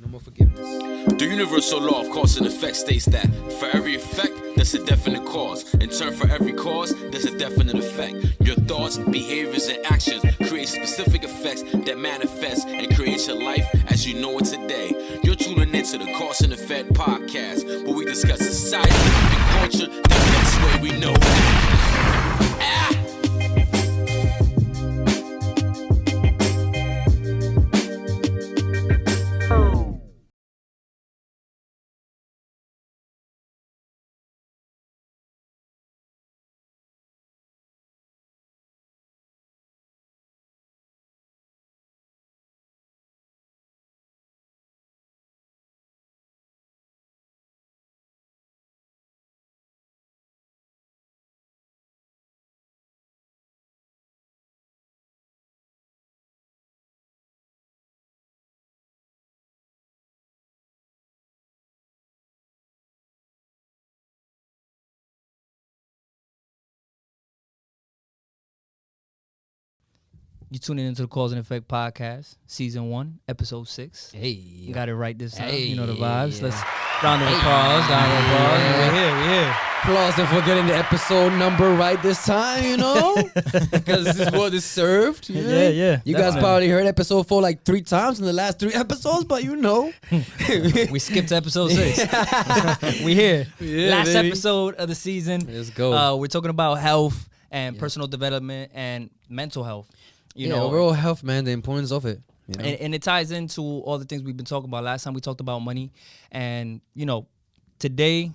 No more forgiveness. The universal law of cause and effect states that for every effect, there's a definite cause. In turn, for every cause, there's a definite effect. Your thoughts, behaviors, and actions create specific effects that manifest and create your life as you know it today. You're tuning into the Cause and Effect podcast, where we discuss society and culture the best way we know. You tuning into the Cause and Effect podcast, Season 1, Episode 6. Hey. Got it right this time. Hey. You know the vibes. Yeah. Let's round of applause. Round of applause. Yeah. We're here. Applause for getting the episode number right this time, you know? Because this is what is served. You know? Yeah. You guys probably heard episode 4 like 3 times in the last 3 episodes, but you know. We skipped to Episode 6. We here. Yeah, Last baby. episode of the season. Let's go. We're talking about health and personal development and mental health. You know, overall health, man, the importance of it. You know? and it ties into all the things we've been talking about. Last time we talked about money, and you know, today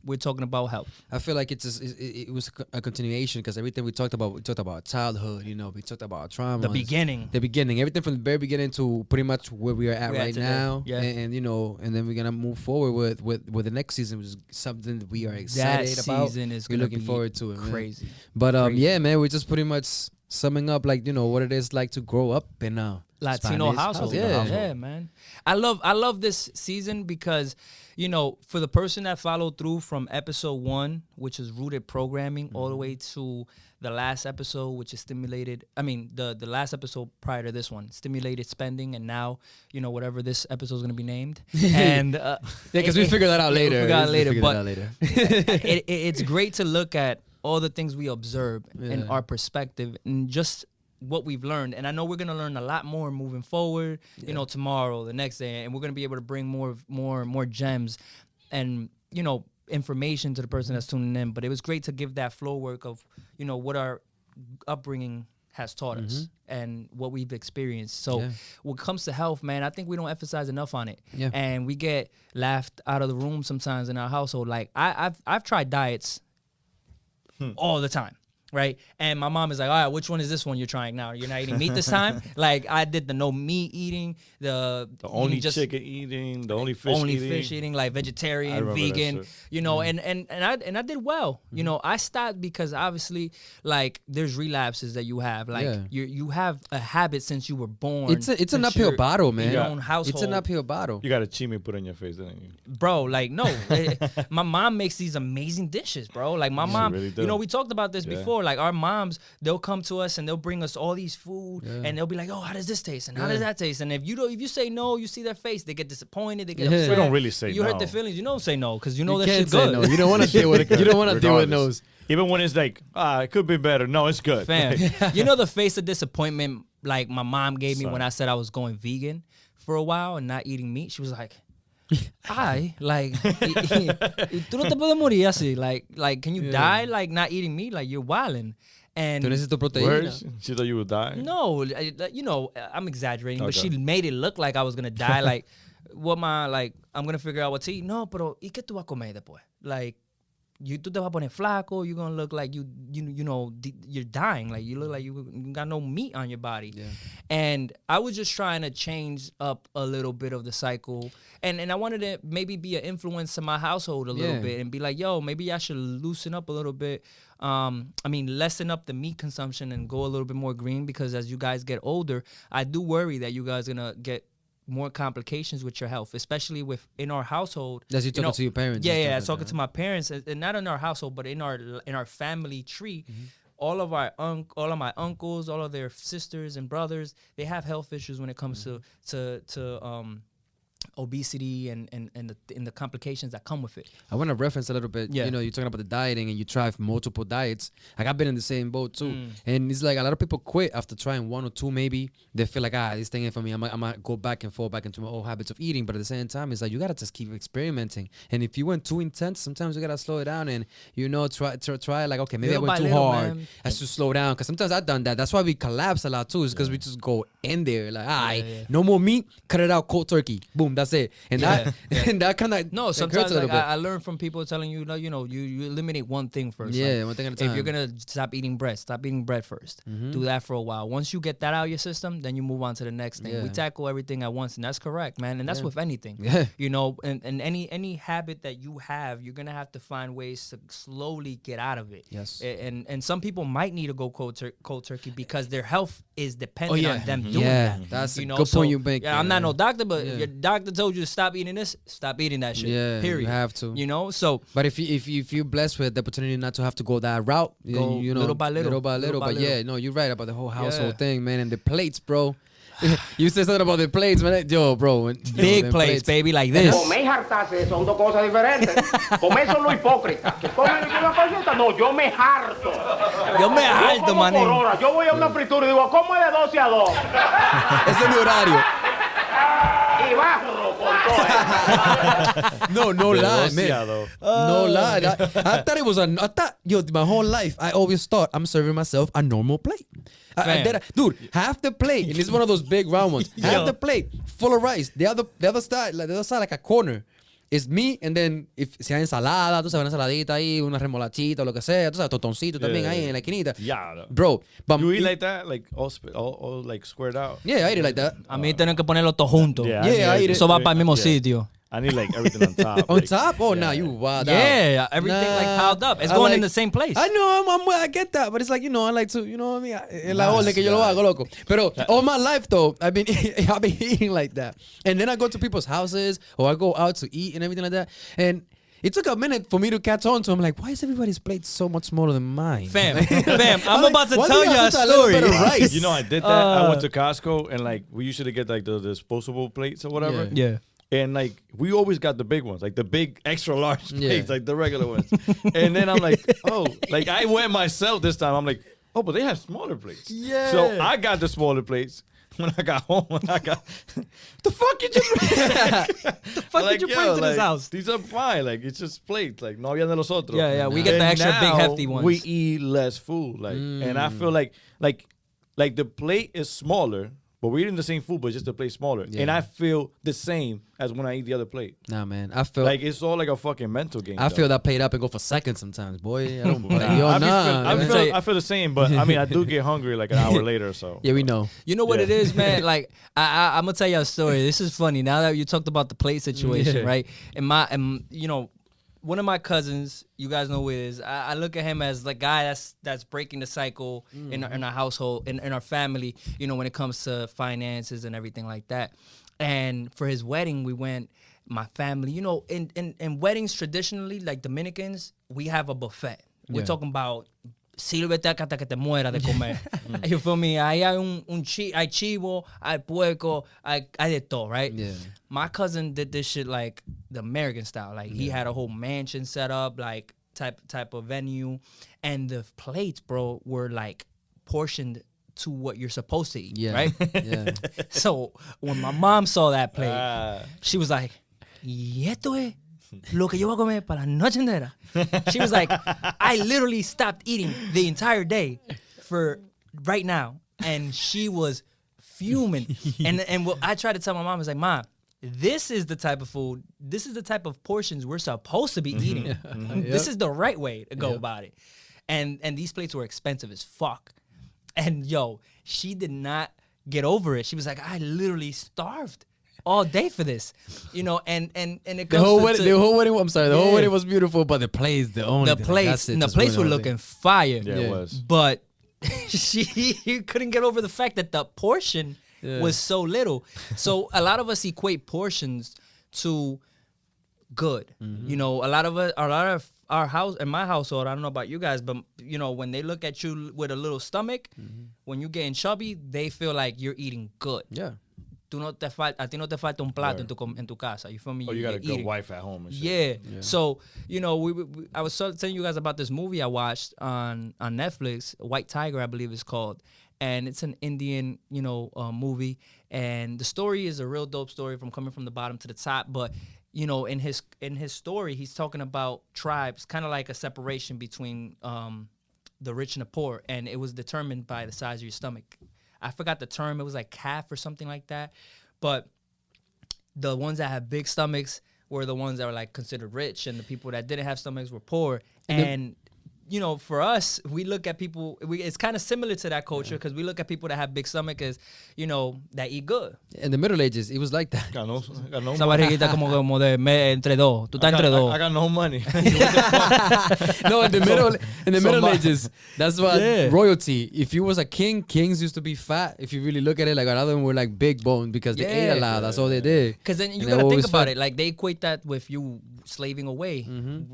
we're talking about health. I feel like it was a continuation because everything we talked about childhood, you know, we talked about trauma. The beginning, everything from the very beginning to pretty much where we are at right today. now. Yeah. And you know, and then we're gonna move forward with the next season, which is something that we are excited that about. season is We're gonna looking be forward to it, man. crazy. But Crazy. yeah, man, we're just pretty much summing up, like, you know, what it is like to grow up in a Latino Spanish household. Yeah. Yeah, man. I love this season because, you know, for the person that followed through from episode 1, which is rooted programming, all the way to the last episode, which is stimulated. I mean, the last episode prior to this one, stimulated spending, and now, you know, whatever this episode is going to be named. And Yeah, because we figured that out later. We'll figure out later, figured but that out later. it's great to look at all the things we observe in Yeah. our perspective and just what we've learned. And I know we're going to learn a lot more moving forward, you know, tomorrow, the next day, and we're going to be able to bring more gems and, you know, information to the person that's tuning in. But it was great to give that flow work of, you know, what our upbringing has taught us and what we've experienced. So when it comes to health, man, I think we don't emphasize enough on it. Yeah. And we get laughed out of the room sometimes in our household. Like I've tried diets all the time, right? And my mom is like, all right, which one is this one you're trying now? You're not eating meat this time? Like I did the no meat eating, the only just chicken eating, the only fish eating. like I vegetarian, remember that vegan, shit. you know, and I did well. You know, I stopped because obviously like there's relapses that you have. Like you have a habit since you were born. It's an since uphill you're battle, man. in your own household. It's an uphill battle. You got a chimi put in your face, didn't you? Bro, like no. My mom makes these amazing dishes, bro. Like my mom, really do. you know, we talked about this Yeah. before. Like our moms, they'll come to us and they'll bring us all these food and they'll be like, "Oh, how does this taste? And how does that taste?" And if you say no, you see their face, they get disappointed, they get upset. We don't really say You no. hurt their feelings. You don't say no because you know that can't shit's say good. no. You don't want to deal with it. You don't want to deal with Regardless. those. Even when it's like, it could be better. No, it's good. Fam, you know the face of disappointment like my mom gave me Son. when I said I was going vegan for a while and not eating meat. She was like, "Ay, like, tú no te puedes morir así. Like, can you die like not eating meat? Like you're wilding." And Tú necesitas proteína. Words? She thought you would die? no, you know, I'm exaggerating, but Okay. she made it look like I was gonna die. Like, I'm gonna figure out what to eat. No, pero ¿y qué tú vas a comer después? Like, tú te vas a poner flaco. You're gonna look like you know, you're dying. Like you look like you got no meat on your body. Yeah. And I was just trying to change up a little bit of the cycle, and I wanted to maybe be an influence to my household a little Yeah. bit and be like, yo, maybe I should loosen up a little bit. Lessen up the meat consumption and go a little bit more green, because as you guys get older, I do worry that you guys are gonna get more complications with your health, especially in our household. That's you talking to your parents. Yeah, and yeah, stuff like talking that. to my parents, and not in our household, but in our family tree. All of my uncles, all of their sisters and brothers, they have health issues when it comes to obesity and the complications that come with it. I want to reference a little bit. Yeah. You know, you're talking about the dieting and you try multiple diets. Like, I've been in the same boat too. And it's like a lot of people quit after trying one or two maybe. They feel like, this thing ain't for me. I might go back and fall back into my old habits of eating. But at the same time, it's like you got to just keep experimenting. And if you went too intense, sometimes you got to slow it down and, you know, try like, okay, maybe Little I went by too little, hard. man. I should slow down. Because sometimes I've done that. That's why we collapse a lot too. Is because we just go in there. Like, no more meat. Cut it out, cold turkey. Boom, that's it. And that kind of No, sometimes like, I learned from people telling you, you eliminate one thing first. Yeah, like, one thing at a time. If you're gonna stop eating bread first. Do that for a while. Once you get that out of your system, then you move on to the next thing. Yeah. We tackle everything at once, and that's correct, man. And that's with anything. Yeah. You know, and any habit that you have, you're gonna have to find ways to slowly get out of it. Yes. And some people might need to go cold turkey because their health is dependent on them doing Yeah, that. that's You a know, good so, point you make. Yeah, I'm not no doctor, but Yeah. if your doctor told you to stop eating this, stop eating that shit. Yeah, you Period. have to. You know, so But if you're blessed with the opportunity not to have to go that route, Go you know, little by little. But yeah, no, you're right about the whole household Yeah. thing, man, and the plates, bro. You said something about the plates, man. Yo, bro. big plates, baby, like this. Comer y hartarse son dos cosas diferentes. Comer son los hipócritas. Que comen una cosita. No, yo me harto. Yo me Yo harto, como por manín. hora. Yo voy a una fritura y digo, ¿cómo es de 12 a 2? Ese es mi horario. Y barro con todo. No lie, man. Demasiado. No lie. I thought it was my whole life, I always thought I'm serving myself a normal plate. Dude, half the plate, and it's one of those big round ones. Half the plate full of rice. The other side, like a corner, is me, and then if si hay ensalada, tú sabes, una ensaladita ahí, una remolachita, lo que sea, tú sabes, totoncito también ahí en la esquinita. Yeah. Bro, but You eat like that? Like all like squared out? yeah, I eat it like that. A mí tienen que ponerlo todo junto. Yeah, Yeah, I eat it. Eso va para el mismo Yeah. sitio. I need like everything on top. On like, top? Oh, yeah. nah, you wild out. Yeah, everything like piled up. It's I going in like- the same place. I know, I get that, but it's like, you know, I like to, you know what I mean? En la orden que yo lo hago, loco. Pero all my life, though, I've been eating like that. And then I go to people's houses or I go out to eat and everything like that. And it took a minute for me to catch on to. I'm like, why is everybody's plate so much smaller than mine? Fam, I'm like, about to why do tell you you a have such a little story. bit of rice? You know, I did that. I went to Costco and like we usually get like the disposable plates or whatever. Yeah. And like we always got the big ones, like the big extra large Yeah. plates, like the regular ones. And then I'm like, oh, like I went myself this time. I'm like, oh, but they have smaller plates. Yeah. So I got the smaller plates. When I got home, the fuck you just The fuck did you bring to this house? These are fine. Like it's just plates. Like no había de los otros. Yeah, we get the And extra big now hefty ones. We eat less food. Like, and I feel like the plate is smaller. But we're eating the same food, but just the plate smaller. Yeah. And I feel the same as when I eat the other plate. Nah, man. I feel Like, it's all like a fucking mental game. I though. feel that plate up and go for seconds sometimes, boy. I don't like, Nah, yo, I be nah. feel- man. I feel the same, but I mean, I do get hungry like an hour later or so. Yeah, we know. You know what Yeah. it is, man? Like I'm gonna tell you a story. This is funny. Now that you talked about the plate situation, Yeah. right? And you know, one of my cousins, you guys know who it is. I look at him as the guy that's breaking the cycle in our household, in our family. You know, when it comes to finances and everything like that. And for his wedding, we went. My family, you know, in weddings traditionally, like Dominicans, we have a buffet. We're Yeah. talking about sírvete hasta que te muera de comer. You feel me? Ahí hay hay chivo, hay puerco, hay de todo, right? Yeah. My cousin did this shit like the American style. Like he had a whole mansion set up, like type of venue, and the plates, bro, were like portioned to what you're supposed to eat, Yeah. right? Yeah. So when my mom saw that plate, she was like, "Y esto es lo que yo voy a comer para la noche entera." She was like, I literally stopped eating the entire day for right now, and she was fuming. And what I tried to tell my mom is like, "Mom, this is the type of food, this is the type of portions we're supposed to be eating. This is the right way to go about it." And these plates were expensive as fuck. And yo, she did not get over it. She was like, "I literally starved all day for this," you know. And it The comes whole to, wedding, the whole wedding. I'm sorry. The whole Yeah. wedding was beautiful, but the plates, the only the thing, plates, that's it, the just plates were ruined looking everything. fire. Yeah, Yeah. it was. But she couldn't get over the fact that the portion was so little. So a lot of us equate portions to good. You know, a lot of our house, in my household, I don't know about you guys, but you know, when they look at you with a little stomach, when you're getting chubby, they feel like you're eating good. Yeah. a ti no te falta un plato en tu casa. You feel me? Oh, you got a good eating. wife at home and shit. Yeah. So, you know, I was telling you guys about this movie I watched on Netflix, White Tiger, I believe it's called. And it's an Indian, you know, movie. And the story is a real dope story from coming from the bottom to the top. But, you know, in his story, he's talking about tribes, kind of like a separation between the rich and the poor. And it was determined by the size of your stomach. I forgot the term. It was like calf or something like that. But the ones that have big stomachs were the ones that were like considered rich, and the people that didn't have stomachs were poor. And you know, for us, we look at people. It's kind of similar to that culture because we look at people that have big stomach as, you know, that eat good. In the Middle Ages, it was like that. I got no Esa money. barriguita como de entre dos. Tú estás entre dos. I got no money. No, in the Middle my- Ages, that's why royalty. If you was a king, kings used to be fat. If you really look at it, like a lot of them were like big boned because they ate a lot. That's all they did. Because then you And they gotta were think always about fat. it. Like they equate that with you slaving away.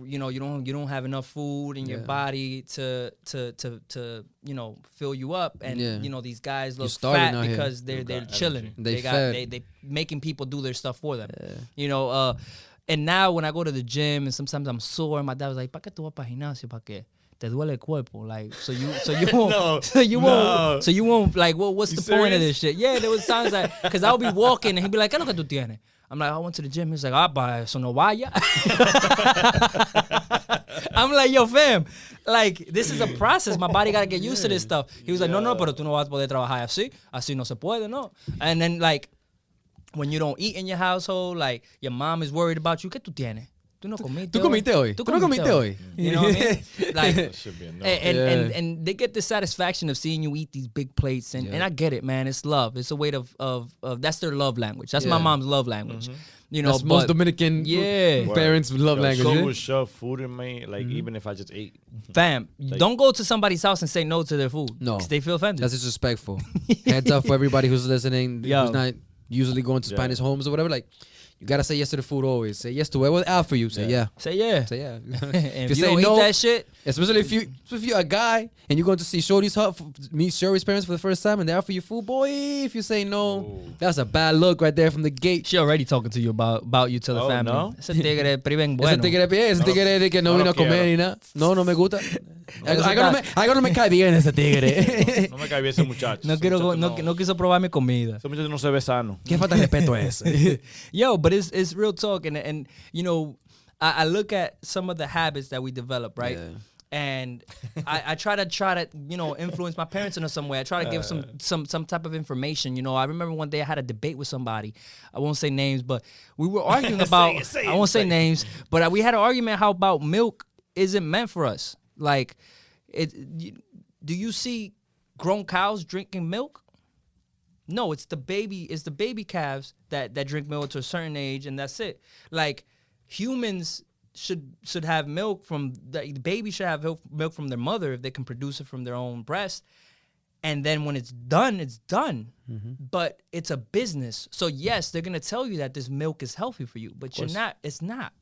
You know, you don't have enough food in your body to you know, fill you up, and you know, these guys look starving fat out here. because they're chilling. They making people do their stuff for them. You know, and now when I go to the gym and sometimes I'm sore, my dad was like, "¿Para qué tú vas para gimnasio? ¿Para qué? Te duele el cuerpo, like so you won't No, so you won't like what's the point of this shit?" Yeah, there was times like because I'll be walking and he'd be like, ¿Qué es lo que tú tienes? I'm like, I went to the gym. He's like, pa eso no vaya. I'm like, yo, fam, like this is a process. My body gotta get used to this stuff. He was like, no, pero tú no vas a poder trabajar así no se puede, no. And then like when you don't eat in your household, like your mom is worried about you. ¿Qué tú tienes? Tú no comiste ¿Tú comiste hoy? ¿Tú ¿Tú no comiste hoy? You know what I mean? Like, That should be a no. and they get the satisfaction of seeing you eat these big plates, and I get it, man. It's love. It's a way of that's their love language. That's my mom's love language. You know, That's most Dominican parents' love Yo, language. So yeah? would shove food in me, like even if I just ate. Fam, don't go to somebody's house and say no to their food. No. 'Cause they feel offended. That's disrespectful. Heads up for everybody who's listening, Yo. who's not usually going to Spanish homes or whatever. Like, you gotta say yes to the food always. Say yes to whatever out for you. Say yeah. Say yeah. Say yeah. And If if you you say don't no, eat that shit, especially if you're a guy and you're going to see Shorty's meet Shorty's parents for the first time and they offer you food, boy. If you say no, that's a bad look right there from the gate. she already talking to you about you to the Oh, family. no? Ese tigre priven Ese bueno. tigre de que no no vino lo a comer quiero. ni nada. No me gusta. Algo no me cae bien ese tigre. No me cae bien ese muchacho. No Ese quiero muchacho no quiso probar mi comida. Ese muchacho no se ve sano. Qué falta de respeto es. Yo, but it's real talk, and you know, I look at some of the habits that we develop, right? Yeah. And I try to you know, influence my parents in some way. I try to give some type of information. You know, I remember one day I had a debate with somebody. I won't say names, but we were arguing about. I won't say names, but we had an argument how about milk isn't meant for us. Like, do you see grown cows drinking milk? No, it's the baby calves that drink milk to a certain age, and that's it. Like, humans should have milk from the baby should have milk from their mother if they can produce it from their own breast, and then when it's done, it's done. But it's a business, so yes, they're gonna tell you that this milk is healthy for you, but you're not. It's not.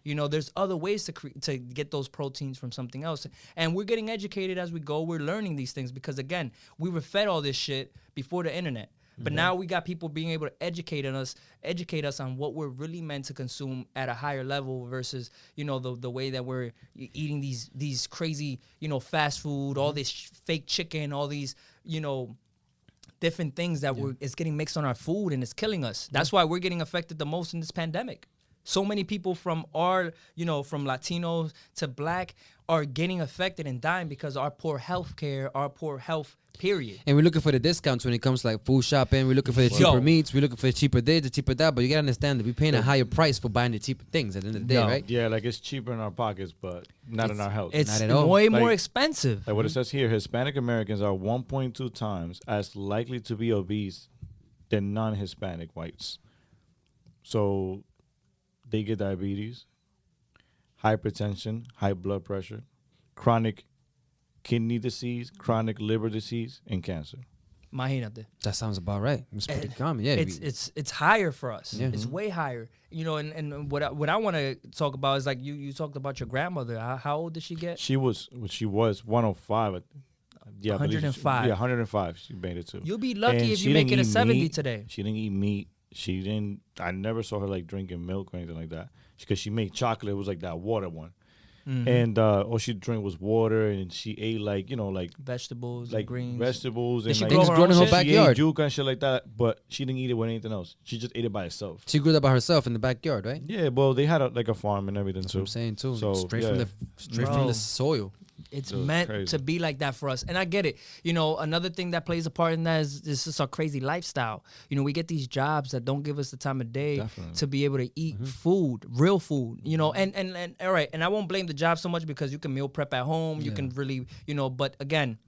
You know, there's other ways to get those proteins from something else. And we're getting educated as we go. We're learning these things because, again, we were fed all this shit before the internet. But now we got people being able to educate us on what we're really meant to consume at a higher level versus, you know, the way that we're eating these crazy, you know, fast food, all this fake chicken, all these, you know, different things that it's getting mixed on our food and it's killing us. That's why we're getting affected the most in this pandemic. So many people from from Latinos to Black are getting affected and dying because of our poor health care, our poor health, period. And we're looking for the discounts when it comes to like food shopping. We're looking for the cheaper meats. We're looking for the cheaper this, the cheaper that. But you gotta understand that we're paying a higher price for buying the cheaper things at the end of the day, right? Yeah, like it's cheaper in our pockets, but not in our health. It's Not at all. way more Like- expensive. Like what it says here, Hispanic Americans are 1.2 times as likely to be obese than non-Hispanic whites. So they get diabetes, hypertension, high blood pressure, chronic kidney disease, chronic liver disease, and cancer. Imagínate. That sounds about right. It's pretty common, yeah. It's higher for us. Yeah. It's way higher. You know, and what I want to talk about is like you talked about your grandmother. How old did she get? She was 105. Yeah, I believe 105. Yeah, 105. She made it too. You'll be lucky And if she you make didn't it a eat 70 meat. today. She didn't eat meat. She didn't. I never saw her like drinking milk or anything like that. Because she made chocolate. It was like that water one. And all she drank was water, and she ate like Vegetables, like greens. vegetables and she like grow Things her grown in own her shit? she ate backyard. yuca and shit like that. But she didn't eat it with anything else. She just ate it by herself. She grew that by herself in the backyard, right? Yeah, well, they had a farm and everything That's too. what I'm saying too. So, straight yeah. from Bro. the soil. It's It was meant crazy. to be like that for us. And I get it. You know, another thing that plays a part in that is just our crazy lifestyle. You know, we get these jobs that don't give us the time of day Definitely. to be able to eat food, real food, you know, and all right. And I won't blame the job so much because you can meal prep at home. You can really, you know, but again,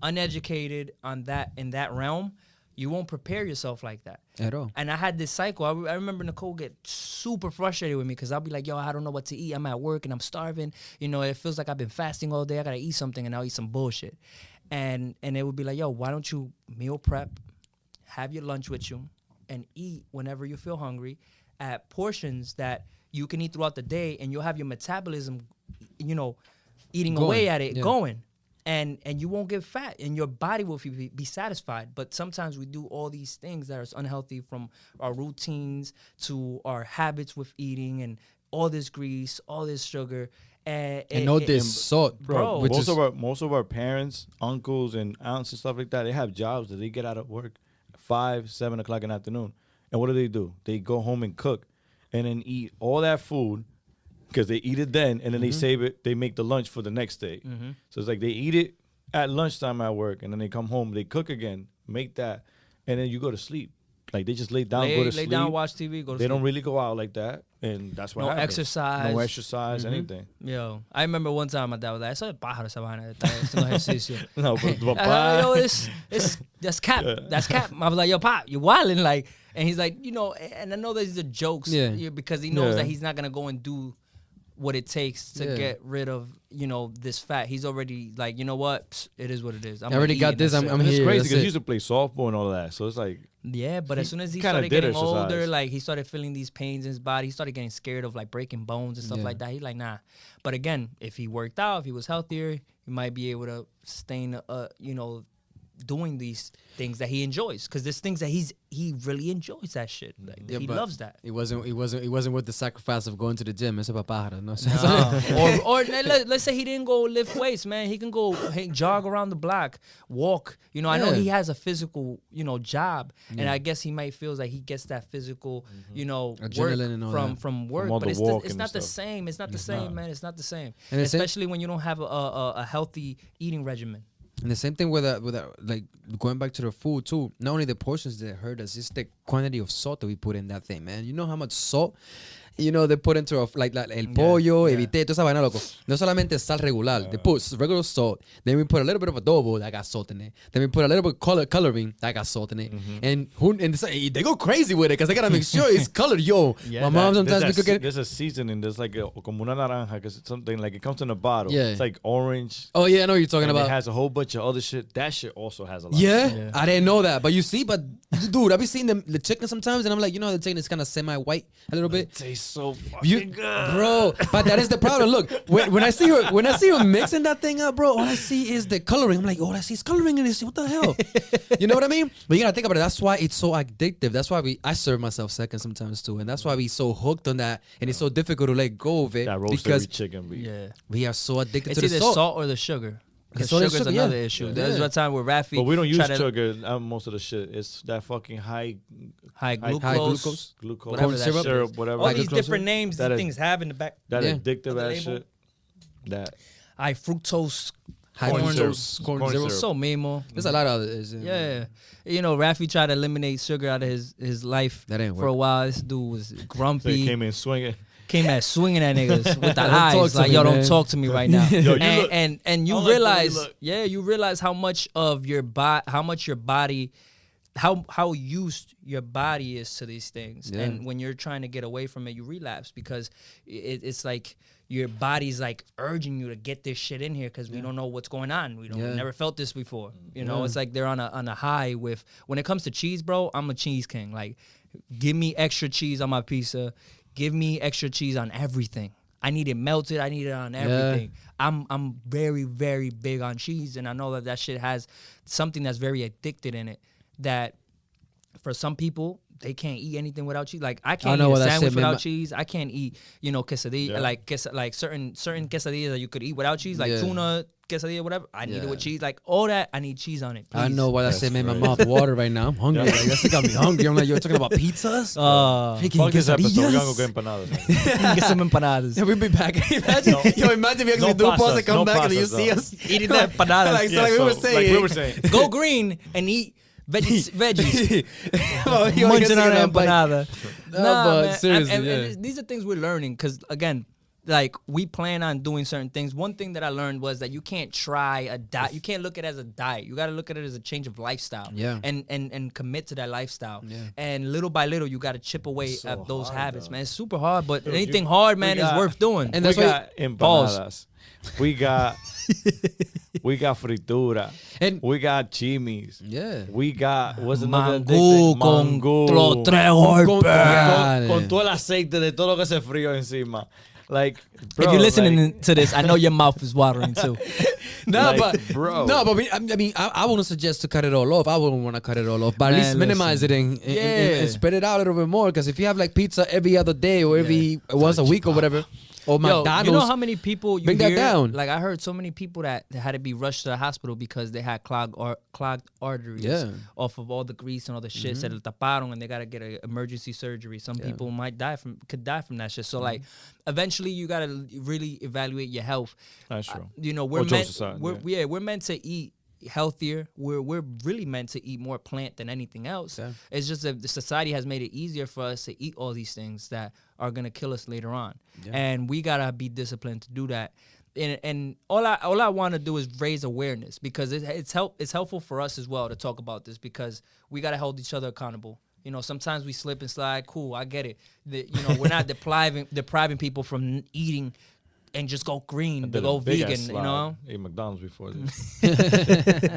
uneducated on that, in that realm, you won't prepare yourself like that. At all. And I had this cycle. I remember Nicole get super frustrated with me because I'll be like, yo, I don't know what to eat. I'm at work and I'm starving. You know, it feels like I've been fasting all day. I got to eat something and I'll eat some bullshit. And it would be like, yo, why don't you meal prep, have your lunch with you, and eat whenever you feel hungry at portions that you can eat throughout the day, and you'll have your metabolism, you know, eating Going, away at it, yeah. going. And you won't get fat, and your body will be satisfied. But sometimes we do all these things that are unhealthy, from our routines to our habits with eating, and all this grease, all this sugar, And all this salt, Bro. which most is most of our parents, uncles, and aunts and stuff like that, they have jobs that they get out of work 5, 7 o'clock in the afternoon. And what do? They go home and cook, and then eat all that food because they eat it then, and then they save it. They make the lunch for the next day. So it's like they eat it at lunchtime at work, and then they come home, they cook again, make that, and then you go to sleep. Like they just lay down, go to lay sleep. down, watch TV, go to They sleep. don't really go out like that, and that's what No happens. exercise. No exercise, anything. Yo, I remember one time my dad was like, "Eso es pájaro esa vaina, está haciendo ejercicio." No, but Yo, that's cap. That's cap. I was like, yo, Pop, you're wilding, like, and he's like, you know, and I know these are jokes, Yeah. because he knows Yeah. that he's not gonna go and do what it takes to Yeah. get rid of, you know, this fat. He's already like, you know what, Psst, it is what it is. I already got this. I'm And it's here. crazy That's because he it. used to play softball and all that. So it's like, Yeah, but as soon as he kinda started did getting older, exercise. like he started feeling these pains in his body. He started getting scared of like breaking bones and stuff Yeah. like that. He's like, nah. But again, if he worked out, if he was healthier, he might be able to sustain, you know, doing these things that he enjoys. Because there's things that he really enjoys that shit. Like, Yeah, he but loves that. It wasn't worth the sacrifice of going to the gym. It's about pájaro, no? Or let's say he didn't go lift weights, man. He can go jog around the block, walk. You know, I know Yeah. he has a physical, you know, job, and I guess he might feels like he gets that physical, you know, Adrenaline and all work that. from work. all But the it's walking not and the stuff. same. It's not the same, man. It's not the same. And the same- Especially when you don't have a healthy eating regimen. And the same thing with like going back to the food too. Not only the portions that hurt us, it's the quantity of salt that we put in that thing, man. You know how much salt, you know, they put into el pollo, evité, toda esa vaina, loco. No solamente sal regular. They put regular salt. Then we put a little bit of adobo that got salt in it. Then we put a little bit of coloring that got salt in it. And they go crazy with it because they gotta make sure it's colored. Yo, my mom sometimes we could get. There's a seasoning. There's like como una naranja, because it's something like it comes in a bottle. Yeah. It's like orange. Oh yeah, I know what you're talking And about. it has a whole bunch of other shit. That shit also has a lot. Yeah? I didn't know that. But you see, dude, I be seeing the chicken sometimes, and I'm like, you know, the chicken is kind of semi-white a little bit. It tastes so fucking good. Bro, but that is the problem. Look, when I see her mixing that thing up, bro, all I see is the coloring. I'm like, all I see is coloring in this. What the hell? You know what I mean? But you gotta think about it. That's why it's so addictive. That's why I serve myself second sometimes too, and that's why we so hooked on that, and it's so difficult to let go of it That roasted because chicken. we are so addicted It's to the either salt. salt or the sugar. Because Salt and sugar's sugar, another yeah. issue. Yeah. There's one time where Rafi But we don't use tried to- sugar. Most of the shit. It's that fucking high High glucose. glucose, Whatever that shit syrup, is. whatever. All High these glucose different names That these is- things have in the back. that Yeah. addictive On the ass label. shit. That High fructose High Corn fructose, syrup. corn Corn syrup. syrup. so mimo. There's a lot of it. Yeah. You know, Rafi tried to eliminate sugar out of his life That ain't for a work. while. This dude was they grumpy. came in swinging. Came at swinging at niggas with the Don't eyes. talk to Like, me, yo, man. don't talk to me right now. Yo, you look- and you I like the way you realize, look. you realize how much of your body, how used your body is to these things. Yeah. And when you're trying to get away from it, you relapse because it's like your body's like urging you to get this shit in here because we don't know what's going on. We never felt this before. You know, it's like they're on a high with, when it comes to cheese, bro, I'm a cheese king. Like, give me extra cheese on my pizza. Give me extra cheese on everything. I need it melted. I need it on everything. I'm very, very big on cheese, and I know that shit has something that's very addicted in it. That for some people, they can't eat anything without cheese. Like I can't eat a sandwich without cheese. I can't eat, quesadilla, like certain quesadillas that you could eat without cheese, like tuna quesadilla, whatever. I need it with cheese. Like all that, I need cheese on it. Please. I know why that shit made my mouth water right now. I'm hungry. Like, that shit got me hungry. I'm like, you're talking about pizzas? Fuck this episode. We're gonna go get empanadas. Get some empanadas. Yeah, we'll be back. Imagine if we actually do pause and come back and you see us eating the empanadas. Like we were saying. Go green and eat veggies. Munching on an empanada. But man. seriously, and these are things we're learning because, again, like we plan on doing certain things. One thing that I learned was that you can't try a diet. You can't look at it as a diet. You got to look at it as a change of lifestyle. Yeah. And commit to that lifestyle. Yeah. And little by little, you got to chip away at those habits, though. man. It's super hard, but anything hard, man, is worth doing. And We that's why got empanadas. We got fritura. And- we got chimis. Yeah. We got what's another Mangú con los tres golpes. con todo el aceite de todo lo que se frío encima. Like, bro, If you're listening to this, I know your mouth is watering too. No, Like, but bro. no, but I mean, I wouldn't suggest to cut it all off. I wouldn't want to cut it all off, but at Man, least minimize it and spread it out a little bit more. Because if you have like pizza every other day or every once a week or whatever, or McDonald's, you know how many people you bring that hear? down. Like I heard so many people that had to be rushed to the hospital because they had clogged arteries off of all the grease and all the shit. Se le taparon and they gotta get an emergency surgery. Some people could die from that shit. So like, eventually you gotta really evaluate your health. That's true. We're Society, we're meant to eat healthier. We're really meant to eat more plant than anything else. Yeah. It's just that the society has made it easier for us to eat all these things that are gonna kill us later on, and we gotta be disciplined to do that. And all I want to do is raise awareness because it's helpful for us as well to talk about this because we gotta hold each other accountable. Sometimes we slip and slide. Cool, I get it. We're not depriving people from eating and just go green, to go vegan, Ate McDonald's before this.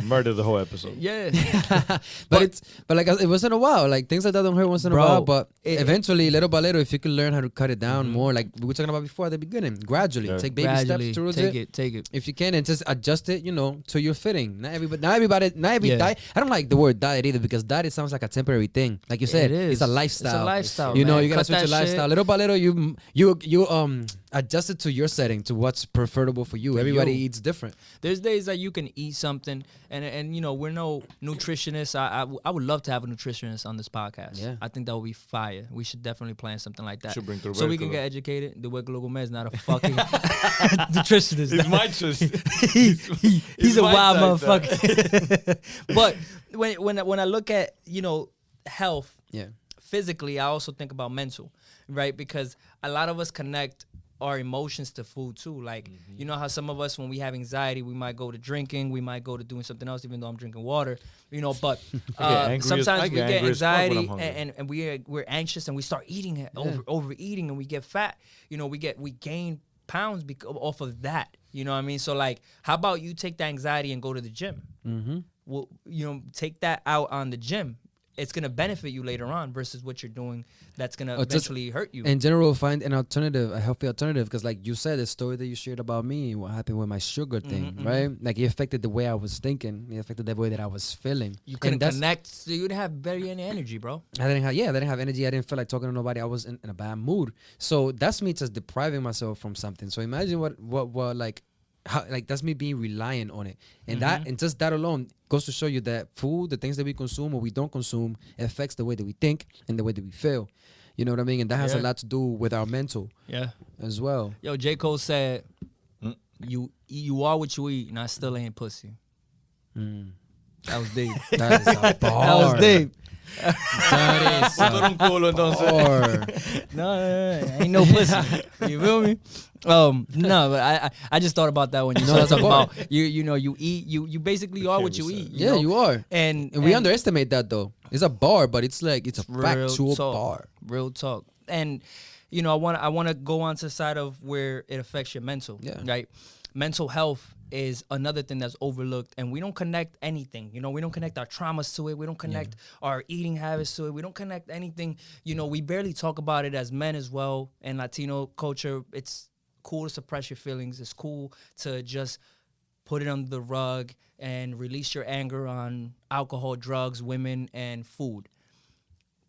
Murdered the whole episode. Yeah. but like it wasn't a while. Like things like that don't hurt once in a while. But eventually, little by little, if you can learn how to cut it down more, like we were talking about before at the beginning, gradually take baby steps towards it. Take it. If you can, and just adjust it, to your fitting. Not every diet. I don't like the word diet either because diet sounds like a temporary thing. Like you said, It is. it's a lifestyle. It's a lifestyle. You man. gotta Cut switch your that lifestyle. shit. Little by little, you adjust it to your setting, to what's preferable for you. Everybody eats different. There's days that you can eat something, and we're no nutritionists. I would love to have a nutritionist on this podcast. Yeah. I think that would be fire. We should definitely plan something like that. Should bring so we can Tubérculo. get educated. The Tubérculo Gomez is not a fucking nutritionist. It's my choice. He's a my wild type, motherfucker. But when I look at health, Yeah. physically, I also think about mental, right? Because a lot of us connect our emotions to food too. Like, you know how some of us, when we have anxiety, we might go to drinking, we might go to doing something else, even though I'm drinking water, but sometimes we get anxiety and we're anxious and we start eating it, overeating, and we get fat. We gain pounds off of that. You know what I mean? So like, how about you take the anxiety and go to the gym? Well, take that out on the gym. It's going to benefit you later on versus what you're doing that's going to eventually hurt you. In general, find an alternative, a healthy alternative. Because like you said, the story that you shared about me, what happened with my sugar thing, right? Like it affected the way I was thinking. It affected the way that I was feeling. You couldn't connect. So you didn't have barely any energy, bro. I didn't have energy. I didn't feel like talking to nobody. I was in a bad mood. So that's me just depriving myself from something. So imagine what like, how, like that's me being reliant on it, and just that alone goes to show you that food, the things that we consume or we don't consume, affects the way that we think and the way that we feel. You know what I mean? And that has a lot to do with our mental, as well. Yo, J. Cole said, "You are what you eat, and I still ain't pussy." That was deep. That is a bar. That was deep. That is a bar. No, ain't no pussy. You feel me? No, but I just thought about that when you started talking about you eat, you basically are what you eat. You are. And we underestimate that though. It's a bar, but it's like it's a factual bar. Real talk. And I want to go on to the side of where it affects your mental. Yeah. Right. Mental health is another thing that's overlooked, and we don't connect anything. We don't connect our traumas to it. We don't connect our eating habits to it. We don't connect anything. We barely talk about it as men as well. And Latino culture, it's cool to suppress your feelings. It's cool to just put it under the rug and release your anger on alcohol, drugs, women, and food.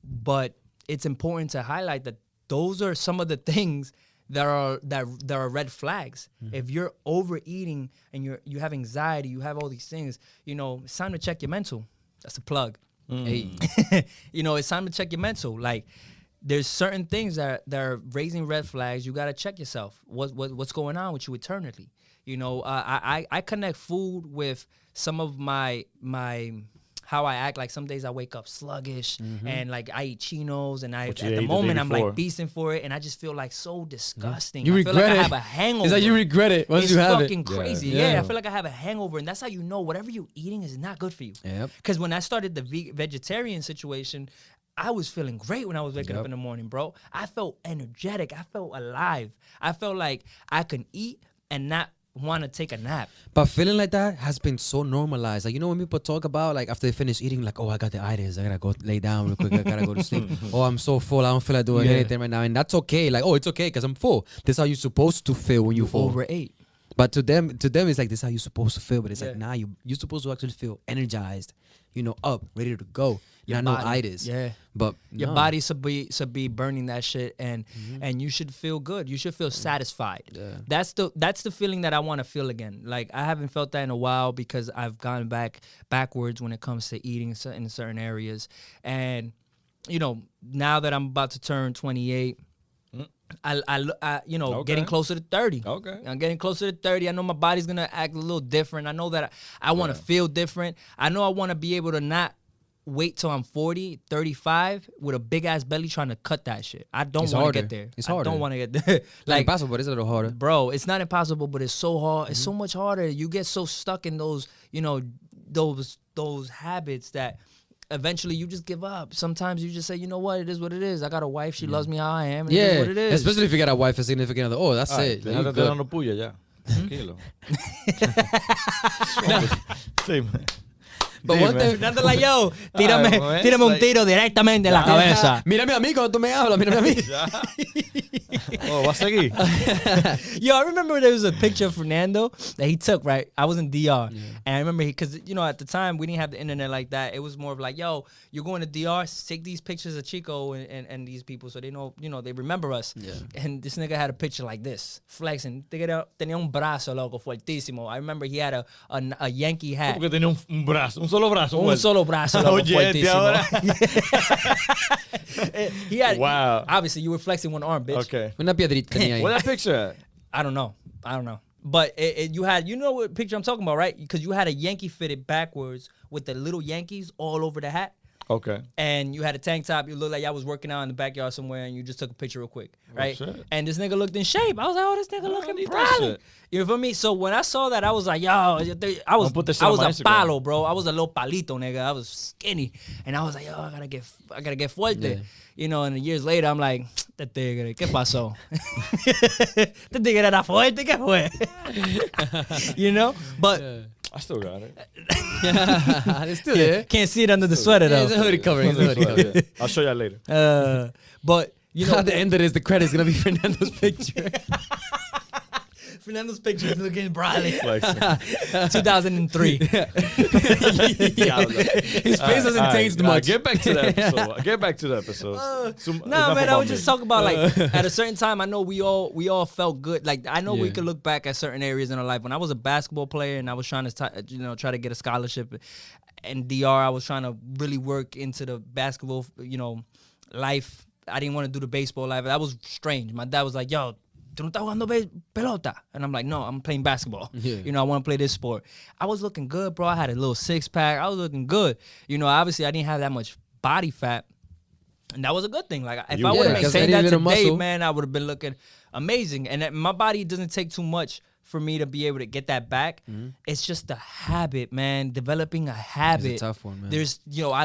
But it's important to highlight that those are some of the things that are red flags. If you're overeating and you have anxiety, you have all these things, it's time to check your mental. That's a plug. Hey. It's time to check your mental. Like, there's certain things that are raising red flags. You got to check yourself. What's going on with you eternally? I connect food with some of my how I act. Like, some days I wake up sluggish and like I eat chinos, and at the moment I'm like beasting for it, and I just feel like so disgusting. You I feel like regret I it. have a hangover. It's like you regret it once you have it. It's fucking crazy. Yeah, I feel like I have a hangover, and that's how you know whatever you're eating is not good for you. Yep. Because when I started the vegetarian situation, I was feeling great when I was waking up in the morning, bro. I felt energetic. I felt alive. I felt like I could eat and not want to take a nap. But feeling like that has been so normalized. Like, when people talk about, like, after they finish eating, like, oh, I got the itis, I gotta go lay down real quick, I gotta go to sleep. Oh, I'm so full, I don't feel like doing anything right now. And that's okay. Like, oh, it's okay because I'm full. This is how you're supposed to feel when you're full. Overate. But to them, it's like, this is how you're supposed to feel. But it's like, nah, you're supposed to actually feel energized, up, ready to go. Your not body, no itis. Yeah. But your body should be burning that shit, and you should feel good. You should feel satisfied. Yeah. That's the feeling that I want to feel again. Like, I haven't felt that in a while because I've gone backwards when it comes to eating in certain areas. And now that I'm about to turn 28, getting closer to 30. Okay. I'm getting closer to 30. I know my body's gonna act a little different. I know that I want to feel different. I know I want to be able to not wait till I'm 40, 35 with a big ass belly trying to cut that shit. I don't want to get there. It's harder. I don't want to get there. Like, impossible, but it's a little harder. Bro, it's not impossible, but it's so hard. It's so much harder. You get so stuck in those, those habits that eventually you just give up. Sometimes you just say, you know what, it is what it is. I got a wife, she loves me how I am. It is what it is. Especially if you got a wife, a significant other. Oh, that's it. Like, Déjate dando puya ya. Tranquilo. Sí, man. But one thing, Fernando, like, yo, tírame un tiro directamente en la cabeza. Mírame a mí cuando tú me hablas, mírame a mí. Oh, ¿vas a seguir? Yo, I remember there was a picture of Fernando that he took, right? I was in DR. And I remember because, at the time, we didn't have the internet like that. It was more of like, yo, you're going to DR, take these pictures of Chico and these people so they know, they remember us. Yeah. And this nigga had a picture like this, flexing. Tenía un brazo, loco, fuertísimo. I remember he had a Yankee hat. Porque tenía un brazo, un solo brazo. Un solo brazo, loco, fuertísimo. He had, wow. Obviously, you were flexing one arm, bitch. Okay. Una piedrita tenía ahí. Where's that picture at? I don't know. But you had, what picture I'm talking about, right? Because you had a Yankee fitted backwards with the little Yankees all over the hat. Okay. And you had a tank top. You looked like I was working out in the backyard somewhere, and you just took a picture real quick, right? Oh, shit. And this nigga looked in shape. I was like, oh, this nigga looking brolic. You feel me? So when I saw that, I was like, yo, I was a palo, bro. I was a little palito, nigga. I was skinny, and I was like, yo, I gotta get fuerte. Yeah. And years later, I'm like, este tigre, ¿qué pasó? Este tigre era fuerte, ¿qué fue? But. Yeah. I still got it. It's still there. Can't see it under the sweater, though. It's a hoodie covering. Yeah. I'll show you later. But, at the end of this, the credit's going to be Fernando's picture. Fernando's picture is looking brolic. 2003. His face hasn't changed much. Get back to the episode. No, man, I was just talking about, like, at a certain time, I know we all felt good. Like, I know we could look back at certain areas in our life. When I was a basketball player and I was trying to try to get a scholarship in DR, I was trying to really work into the basketball, life. I didn't want to do the baseball life. That was strange. My dad was like, yo, ¿tú no estás jugando pelota? And I'm like, no, I'm playing basketball. Yeah. I want to play this sport. I was looking good, bro. I had a little six-pack. I was looking good. Obviously, I didn't have that much body fat. And that was a good thing. Like, if I would have maintained that today, muscle, man, I would have been looking amazing. And my body doesn't take too much for me to be able to get that back. It's just a habit, man. Developing a habit. It's a tough one, man. There's,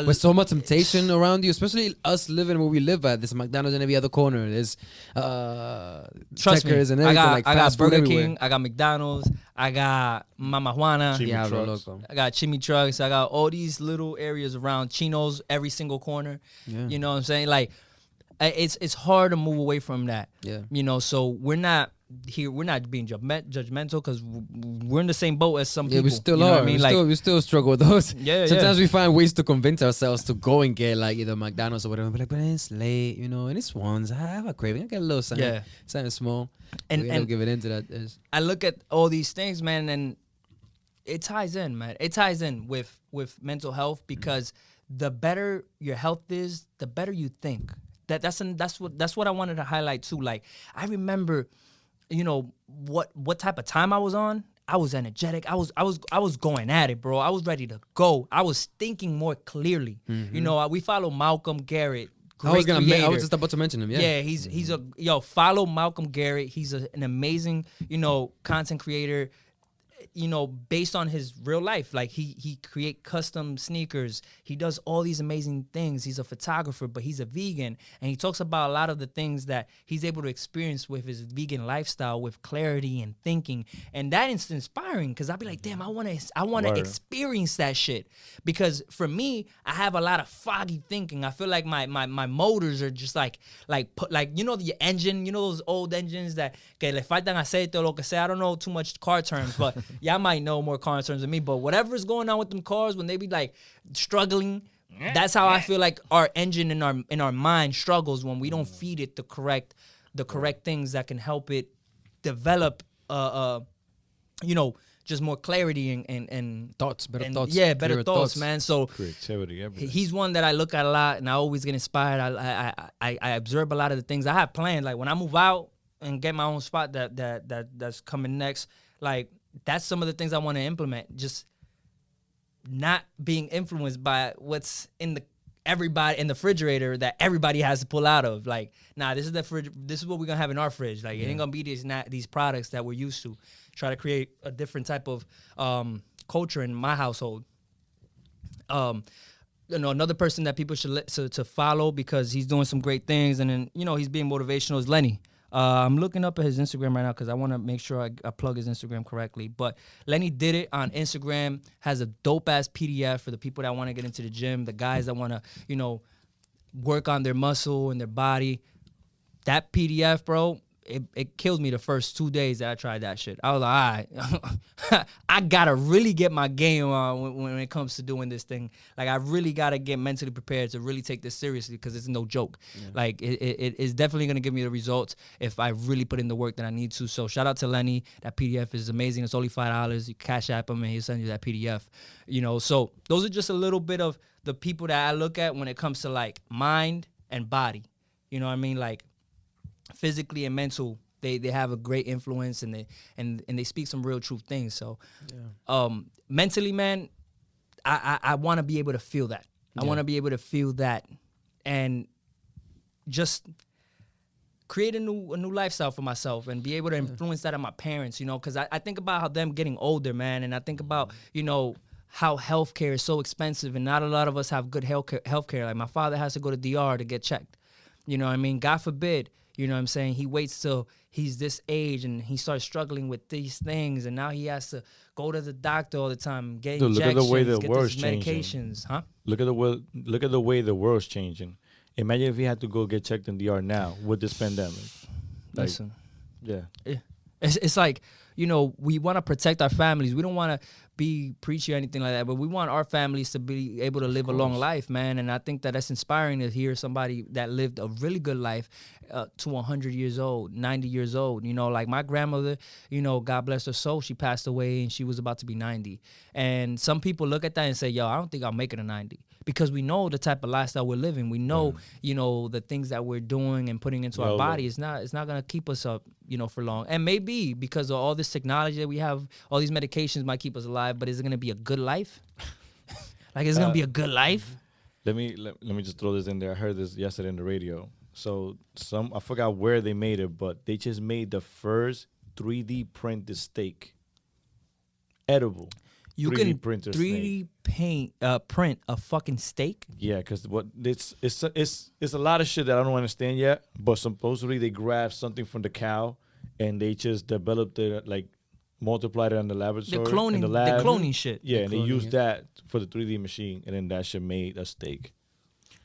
with so much temptation around you, especially us living where we live at. There's McDonald's in every other corner. There's trust me, and everything. I got Burger King. I got McDonald's. I got Mama Juana. I got Chimmy Trucks. I got all these little areas around Chinos, every single corner. Yeah. You know what I'm saying? Like, it's hard to move away from that. Yeah. So we're not here we're not being judgmental because we're in the same boat as some people. Yeah, we still you know are. what I mean? We still struggle with those. Yeah, Sometimes we find ways to convince ourselves to go and get like either McDonald's or whatever. But like, but it's late, you know, and it's once. I have a craving. I get a little something, something small. And we end up giving into that. I look at all these things, man, and it ties in, man. It ties in with mental health because the better your health is, the better you think. That's what I wanted to highlight too. Like I remember, you know, what type of time I was on. I was energetic. I was going at it, bro. I was ready to go. I was thinking more clearly. You know, we follow Malcolm Garrett. I was creator. just about to mention him. Yeah, he's follow Malcolm Garrett. He's an amazing, you know, content creator. You know, based on his real life, like he create custom sneakers. He does all these amazing things. He's a photographer, but he's a vegan, and he talks about a lot of the things that he's able to experience with his vegan lifestyle, with clarity and thinking, and that is inspiring. Because I'll be like, damn, I want to experience that shit. Because for me, I have a lot of foggy thinking. I feel like my motors are just like you know the engine, you know those old engines that que le faltan aceite o lo que sea. I don't know too much car terms, but y'all might know more car terms than me, but whatever is going on with them cars when they be like struggling, that's how I feel like our engine in our mind struggles when we don't feed it the correct things that can help it develop you know, just more clarity and thoughts, better thoughts. Yeah, better thoughts, man. So creativity, everything. He's one that I look at a lot, and I always get inspired. I observe a lot of the things I have planned. Like when I move out and get my own spot that's coming next, like that's some of the things I want to implement. Just not being influenced by what's in everybody in the refrigerator that everybody has to pull out of. Like, nah, this is this is what we're gonna have in our fridge. Like, it ain't gonna be these products that we're used to. Try to create a different type of culture in my household. You know, another person that people should to follow because he's doing some great things, and then you know he's being motivational is Lenny. I'm looking up at his Instagram right now because I want to make sure I plug his Instagram correctly. But Lenny did it on Instagram, has a dope-ass PDF for the people that want to get into the gym, the guys that want to, you know, work on their muscle and their body. That PDF, bro, it killed me the first 2 days that I tried that shit. I was like, all right, I got to really get my game on when it comes to doing this thing. Like, I really got to get mentally prepared to really take this seriously because it's no joke. Yeah. Like, it is definitely going to give me the results if I really put in the work that I need to. So, shout out to Lenny. That PDF is amazing. It's only $5. You cash app him and he'll send you that PDF. You know, so those are just a little bit of the people that I look at when it comes to, like, mind and body. You know what I mean? Like, physically and mental, they have a great influence and they speak some real truth things. So mentally, man, I want to be able to feel that. I want to be able to feel that and just create a new lifestyle for myself and be able to influence that on my parents, you know, because I think about how them getting older, man, and I think about, you know, how healthcare is so expensive and not a lot of us have good healthcare. Like my father has to go to DR to get checked. You know what I mean? God forbid. You know what I'm saying? He waits till he's this age and he starts struggling with these things, and now he has to go to the doctor all the time, get injections, look at the way the get world's these medications, huh? Look at the way the world's changing. Imagine if he had to go get checked in DR now with this pandemic. Like, Listen, yeah, it's like, you know, we want to protect our families. We don't want to be preachy or anything like that, but we want our families to be able to live a long life, man. And I think that that's inspiring to hear somebody that lived a really good life to 100 years old, 90 years old. You know, like my grandmother, you know, God bless her soul, she passed away and she was about to be 90. And some people look at that and say, yo, I don't think I'll make it to 90. Because we know the type of lifestyle we're living. We know, you know, the things that we're doing and putting into our body is not going to keep us up, you know, for long. And maybe because of all this technology that we have, all these medications might keep us alive, but is it going to be a good life? Like, is it going to be a good life? Let me just throw this in there. I heard this yesterday in the radio. So I forgot where they made it, but they just made the first 3D printed steak. Edible. You can 3D print a fucking steak? Yeah, because it's a lot of shit that I don't understand yet. But supposedly they grabbed something from the cow and they just developed it, like multiplied it in the laboratory. The cloning shit. Yeah, and they used that for the 3D machine, and then that shit made a steak.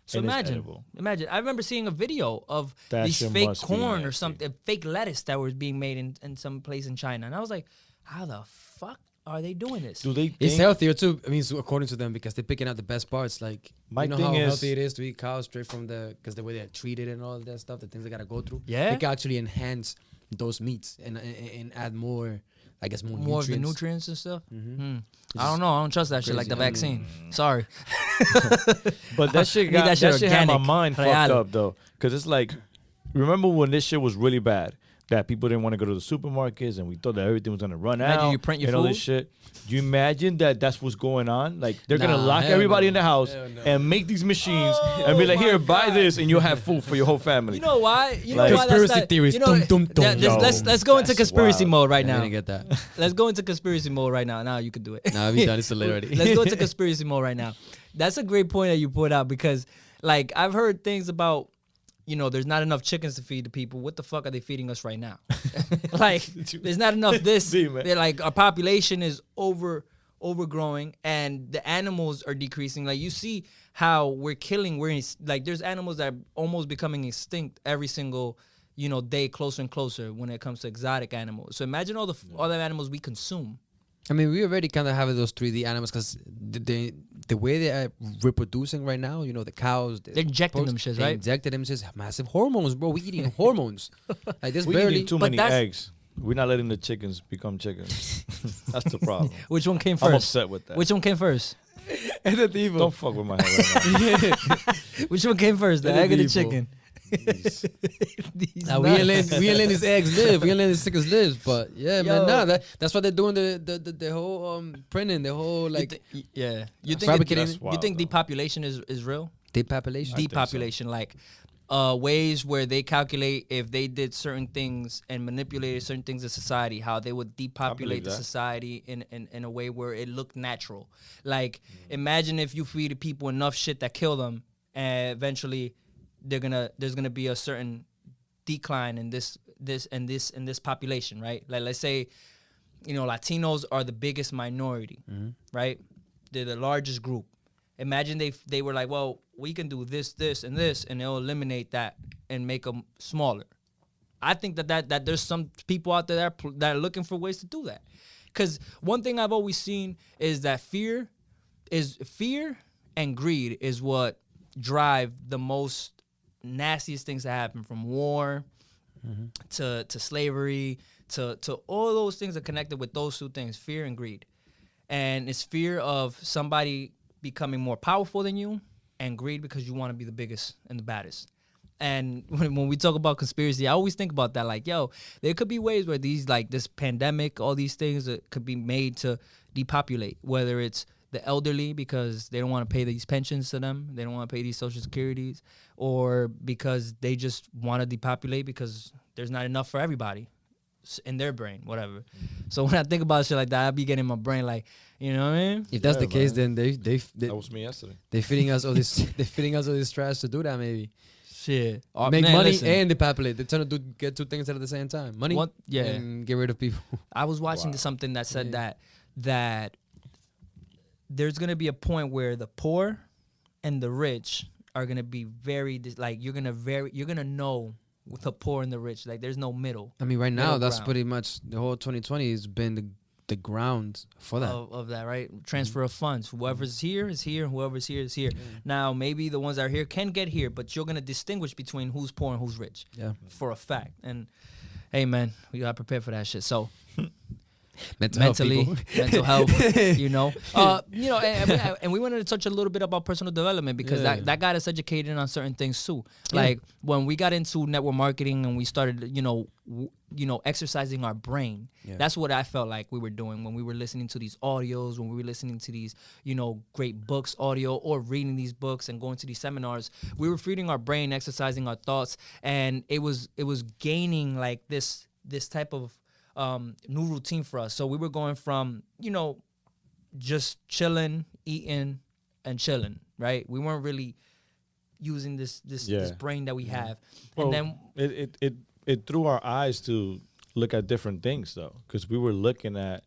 So And it's imagine, edible. I remember seeing a video of That these shit fake must be corn or nasty. something, fake lettuce that was being made in some place in China, and I was like, how the fuck are they doing this? Do they It's think healthier too. I mean, so according to them, because they're picking out the best parts. Like, My you know thing how is- healthy it is to eat cows straight from because the way they're treated and all that stuff, the things they gotta go through. Yeah. They can actually enhance those meats and add more, I guess, more More nutrients. of the nutrients and stuff. Mm-hmm. I don't know. I don't trust that shit like the crazy. vaccine. Sorry. But that shit Need got that that shit shit, had my organic. mind Real. fucked up though, because it's like, remember when this shit was really bad, that people didn't want to go to the supermarkets and we thought that everything was gonna run Imagine out you print your and all this food. shit. Do you imagine that that's what's going on? Like they're gonna Nah, lock hell everybody no. in the house Hell no. and make these machines and be like, here, buy this, and you'll have food for your whole family. You know why? You know Like- why that's Conspiracy that, theories. You know, Dum, dum, dum. that- let's No, go into that's conspiracy wild. mode right I now. didn't get that. Let's go into conspiracy mode right now. Now you can do it. Nah, we done. It's too late already. Let's go into conspiracy mode right now. That's a great point that you put out because, like, I've heard things about, you know, there's not enough chickens to feed the people. What the fuck are they feeding us right now? Like, there's not enough this. See, man. They're like, our population is overgrowing and the animals are decreasing. Like, you see how we're killing. Like, there's animals that are almost becoming extinct every single, you know, day, closer and closer when it comes to exotic animals. So imagine all the animals we consume. I mean, we already kind of have those 3D animals because the way they are reproducing right now, you know, the cows. They're injecting them shits, they right? injected them shits, massive hormones, bro. We eating hormones. Like this We barely. eating too but many that's- eggs. We're not letting the chickens become chickens. That's the problem. Which one came I'm first? upset with that. Which one came first? Don't fuck with my head right now. Which one came first, the It is egg or the evil. chicken? These Nah, we ain't nuts. letting these eggs live. We ain't letting these chickens live. But yeah, Yo. man, nah, that's why they're doing the whole printing, the whole like Yeah, you think fabricating- That's you wild, think though. depopulation is real? depopulation. think so. Depopulation, like ways where they calculate if they did certain things and manipulated certain things in society, how they would depopulate the that. society in a way where it looked natural. Like, imagine if you feed people enough shit that kill them, and eventually there's gonna be a certain decline in this population, right? Like, let's say, you know, Latinos are the biggest minority, right? They're the largest group. Imagine they were like, well, we can do this, and this, and they'll eliminate that and make them smaller. I think that there's some people out there that are looking for ways to do that. Because one thing I've always seen is that fear and greed is what drive the most nastiest things that happen, from war to slavery to all those things are connected with those two things, fear and greed. And it's fear of somebody becoming more powerful than you, and greed because you want to be the biggest and the baddest. And when we talk about conspiracy, I always think about that. Like, yo, there could be ways where these, like this pandemic, all these things that could be made to depopulate, whether it's the elderly because they don't want to pay these pensions to them, they don't want to pay these social securities, or because they just want to depopulate because there's not enough for everybody in their brain, whatever. So when I think about shit like that, I be getting in my brain like, you know what I mean? If that's Yeah, the case, man. then they That was me yesterday. they're feeding us all this they're feeding us all this trash to do that maybe. Shit. Make Man, money listen. and depopulate. They're trying to get two things at the same time. Money Yeah. and get rid of people. I was watching something that said that there's gonna be a point where the poor and the rich are gonna be very like you're gonna know the poor and the rich. Like, there's no middle. I mean, right now Middle that's ground. pretty much the whole 2020 has been the ground for that. Of that, right? Transfer of funds. Whoever's here is here. Whoever's here is here. Now, maybe the ones that are here can get here, but you're gonna distinguish between who's poor and who's rich. Yeah. For a fact. And hey, man, we gotta prepare for that shit. So Mentally, mental health, you know, and we wanted to touch a little bit about personal development because Yeah. that got us educated on certain things too. Like when we got into network marketing and we started, exercising our brain. Yeah. That's what I felt like we were doing when we were listening to these audios, when we were listening to these, great books, audio, or reading these books and going to these seminars. We were feeding our brain, exercising our thoughts, and it was gaining like this type of new routine for us. So we were going from, just chilling, eating, and chilling, right? We weren't really using this brain that we have. Well, And then it threw our eyes to look at different things though, because we were looking at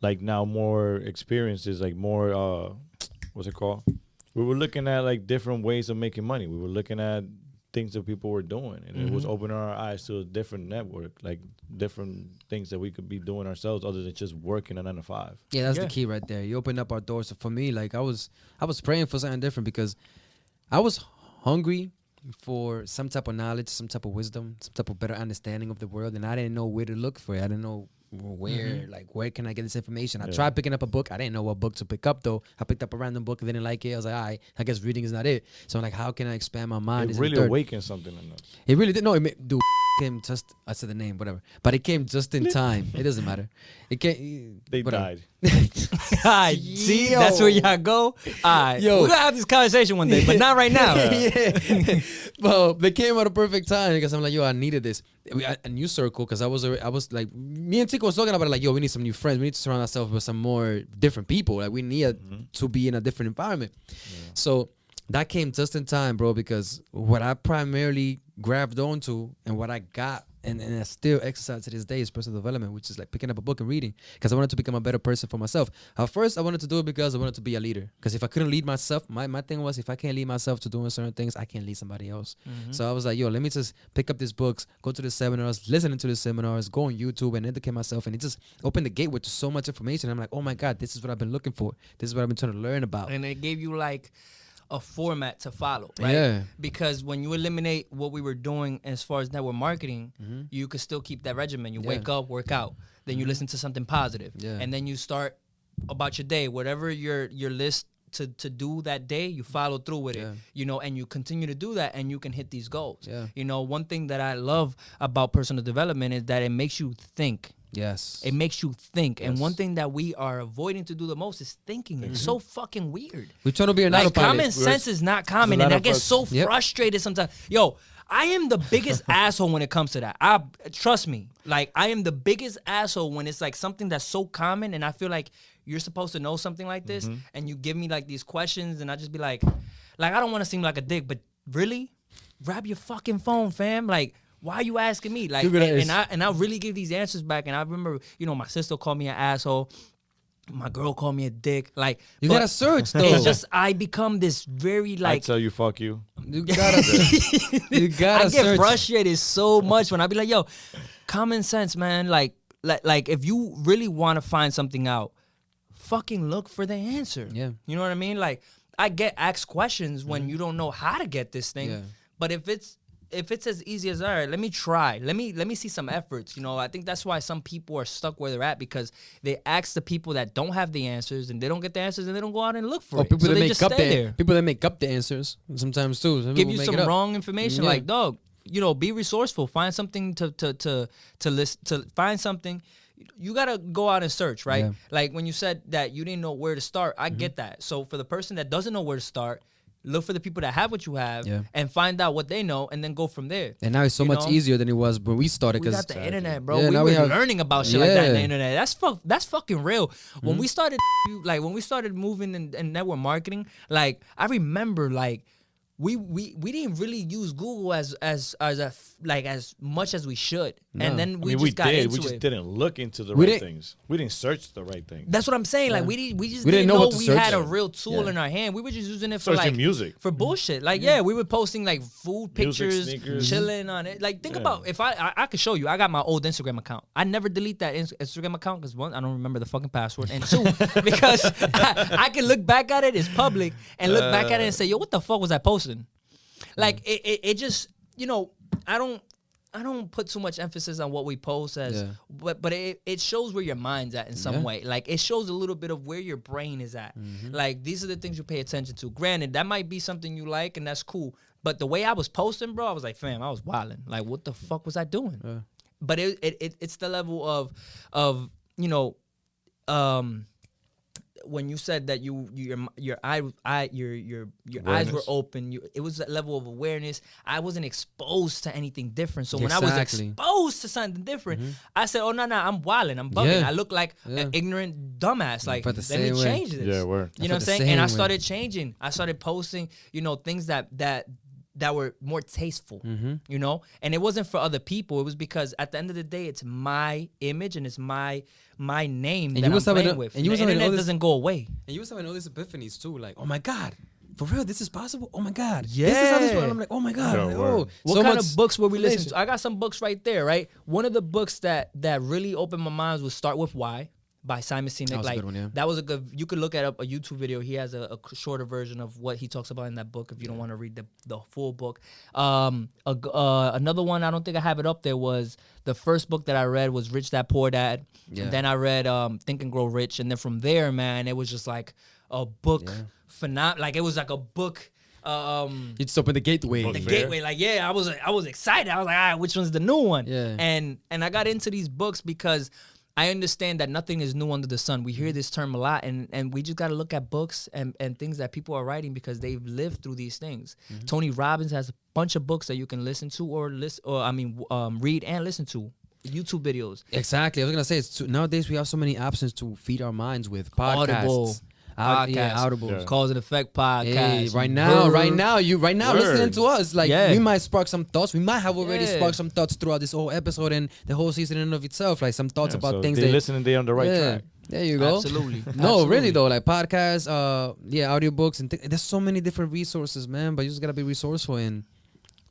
like now more experiences, like more what's it called? we were looking at like different ways of making money. We were looking at things that people were doing, and it was opening our eyes to a different network, like different things that we could be doing ourselves other than just working a 9 to 5. Yeah, that's the key right there. You opened up our doors. So for me, like I was praying for something different because I was hungry for some type of knowledge, some type of wisdom, some type of better understanding of the world, and I didn't know where to look for it. I didn't know where can I get this information. I tried picking up a book. I didn't know what book to pick up though. I picked up a random book and didn't like it. I was like, all right, I guess reading is not it. So I'm like, how can I expand my mind? It really awakened something in us. It really did. No, dude, came just, I said the name, whatever. But it came just in time. It doesn't matter. It came. They whatever. died. Alright, see, that's where y'all go. Alright, we're gonna have this conversation one day, but not right now. Yeah. Well, they came at a perfect time because I'm like, yo, I needed this. A new circle because I was like, me and Tico was talking about it, like, yo, we need some new friends. We need to surround ourselves with some more different people. Like, we need to be in a different environment. So that came just in time, bro, because what I primarily grabbed onto and what I got and I still exercise to this day is personal development, which is like picking up a book and reading because I wanted to become a better person for myself. At first, I wanted to do it because I wanted to be a leader. Because if I couldn't lead myself, my thing was if I can't lead myself to doing certain things, I can't lead somebody else. So I was like, yo, let me just pick up these books, go to the seminars, listen to the seminars, go on YouTube and educate myself. And it just opened the gateway to so much information. I'm like, oh my God, this is what I've been looking for. This is what I've been trying to learn about. And it gave you like a format to follow, right? Yeah. Because when you eliminate what we were doing as far as network marketing, you could still keep that regimen. You wake up, work out, then you listen to something positive, and then you start about your day, whatever your list to do that day, you follow through with it, you know, and you continue to do that, and you can hit these goals. You know, one thing that I love about personal development is that it makes you think. Yes. It makes you think. And one thing that we are avoiding to do the most is thinking. It's so fucking weird. We're trying to be an like autopilot. common sense is not common, and I get so frustrated sometimes. Yo, I am the biggest asshole when it comes to that. Trust me. Like, I am the biggest asshole when it's like something that's so common, and I feel like you're supposed to know something like this, and you give me like these questions, and I just be like I don't want to seem like a dick, but really, grab your fucking phone, fam. Like, why are you asking me? Like, and I really give these answers back. And I remember, you know, my sister called me an asshole. My girl called me a dick. Like, you gotta search though. It's just I become this very like. I tell you, fuck you. You gotta. You gotta. I get search. frustrated so much when I be like, yo, common sense, man. Like if you really want to find something out, fucking look for the answer. Yeah. You know what I mean? Like, I get asked questions when you don't know how to get this thing. Yeah. But if it's as easy as, all right, let me try. Let me see some efforts. You know, I think that's why some people are stuck where they're at, because they ask the people that don't have the answers, and they don't get the answers, and they don't go out and look for it. People so that they make just up stay there. People that make up the answers sometimes too. Some Give people you make some it up. wrong information. Yeah. Like, dog, you know, be resourceful. Find something to list, to find something. You gotta go out and search, right? Yeah. Like when you said that you didn't know where to start, I get that. So for the person that doesn't know where to start, look for the people that have what you have, and find out what they know, and then go from there. And now it's so much easier than it was when we started. We Because got the internet, bro. Yeah, we now were we have- learning about shit like that on the internet. That's fucking real. When we started, when we started moving in network marketing, like I remember, like we didn't really use Google as much as we should, and then we just got into it. We just didn't look into the We right didn't- things. We didn't search the right things. That's what I'm saying. Like we just We didn't know what to we search. had a real tool in our hand. We were just using it for Searching like music. for bullshit. Like we were posting like food Music, pictures, sneakers. chilling on it. Like think about if I could show you. I got my old Instagram account. I never delete that Instagram account because one, I don't remember the fucking password, and two, because I can look back at it. It's public, and look back at it and say, yo, what the fuck was I posting? Like it just, you know, I don't put too much emphasis on what we post as, but it shows where your mind's at in some way. Like it shows a little bit of where your brain is at. Like these are the things you pay attention to. Granted, that might be something you like and that's cool. But the way I was posting, bro, I was like, fam, I was wilding. Like what the fuck was I doing? But it's the level of you know, when you said that your eyes were open, it was a level of awareness. I wasn't exposed to anything different. So when I was exposed to something different, I said, "Oh no, I'm wilding, I'm bugging. I look like an ignorant dumbass. Like let me change this." Yeah, word. You know what I'm saying? And I started changing. I started posting, you know, things that were more tasteful, you know? And it wasn't for other people. It was because at the end of the day, it's my image and it's my name that I'm playing with. And the internet doesn't go away. And you was having all these epiphanies too. Like, oh my God, for real, this is possible. Oh my God, this is how this works. I'm like, oh my God, Yeah, like, word. What so kind much of books were we listening information. to? I got some books right there, right? One of the books that really opened my mind was Start With Why by Simon Sinek. That was a Like good one, yeah. that was a good. You could look at a YouTube video. He has a shorter version of what he talks about in that book. If you don't want to read the full book, another one I don't think I have it up there was the first book that I read was Rich Dad Poor Dad. Yeah. Then I read Think and Grow Rich, and then from there, man, it was just like a book like it was like a book. You just open the gateway. The gateway, like I was excited. I was like, all right, which one's the new one? Yeah. And I got into these books because I understand that nothing is new under the sun. We hear this term a lot, and we just got to look at books and things that people are writing because they've lived through these things. Tony Robbins has a bunch of books that you can listen to read and listen to. YouTube videos. Exactly. I was gonna say nowadays we have so many options to feed our minds with podcasts. Audible. Audible. Yeah. Cause and Effect podcast. Hey, right now, listening to us, like Yeah. we might spark some thoughts. We might have already Yeah. sparked some thoughts throughout this whole episode and the whole season in and of itself. Like some thoughts about so things they that listening, they on the right track. There you go. Absolutely. No, Absolutely. really though, like podcasts, audiobooks, and there's so many different resources, man. But you just gotta be resourceful and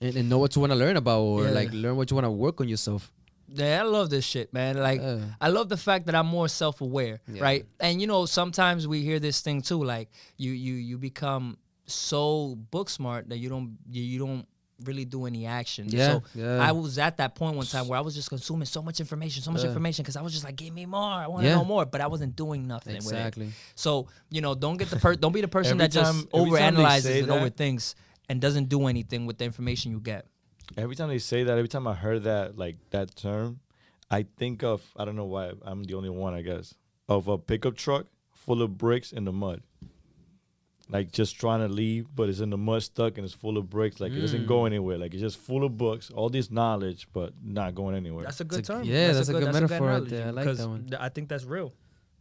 know what you want to learn about, or Yeah. like learn what you want to work on yourself. Yeah, I love this shit, man. Like, I love the fact that I'm more self-aware, right? And sometimes we hear this thing too, like you become so book smart that you don't really do any action. Yeah, So yeah. I was at that point one time where I was just consuming so much information because I was just like, give me more. I want to Yeah. know more, but I wasn't doing nothing Exactly. with it. So don't be the person Every that just time they overanalyzes say and that- overthinks and doesn't do anything with the information you get. Every time they say that, every time I heard that, like that term, I think of, I don't know why, I'm the only one, I guess, of a pickup truck full of bricks in the mud. Like just trying to leave, but it's in the mud stuck and it's full of bricks. Like it doesn't go anywhere. Like it's just full of books, all this knowledge, but not going anywhere. That's a good term. yeah, that's a good metaphor right analogy there. I like because that one. I think that's real.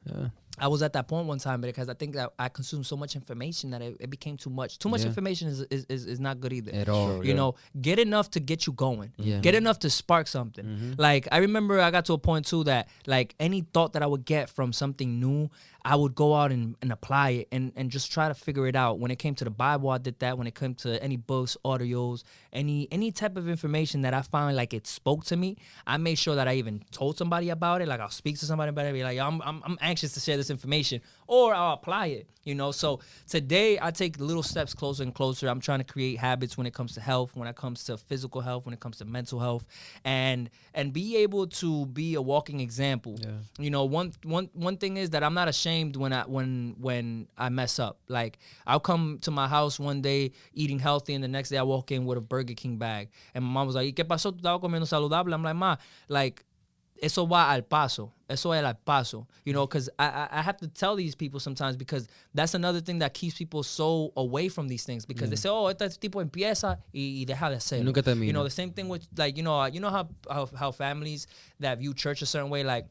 Yeah. I was at that point one time because I think that I consumed so much information that it became too much. Too much Yeah. information is not good either. At all. Sure. You Yeah. know, get enough to get you going. Yeah. Get enough to spark something. Like I remember I got to a point too that like any thought that I would get from something new, I would go out and apply it and just try to figure it out. When it came to the Bible, I did that. When it came to any books, audios, any type of information that I found like it spoke to me, I made sure that I even told somebody about it. Like I'll speak to somebody about it, be like, I'm anxious to share this information, or I'll apply it. So today I take little steps closer and closer. I'm trying to create habits when it comes to health, when it comes to physical health, when it comes to mental health, and be able to be a walking example. Yeah. One thing is that I'm not ashamed when I mess up. Like I'll come to my house one day eating healthy, and the next day I walk in with a Burger King bag, and my mom was like, "¿Qué pasó? ¿Tú estabas comiendo saludable?" I'm like, "Ma, like eso va al paso. Eso es al paso." Because I have to tell these people sometimes, because that's another thing that keeps people so away from these things, because they say, "Oh, este tipo empieza y deja de hacer." Nunca termina. The same thing with like how families that view church a certain way, like,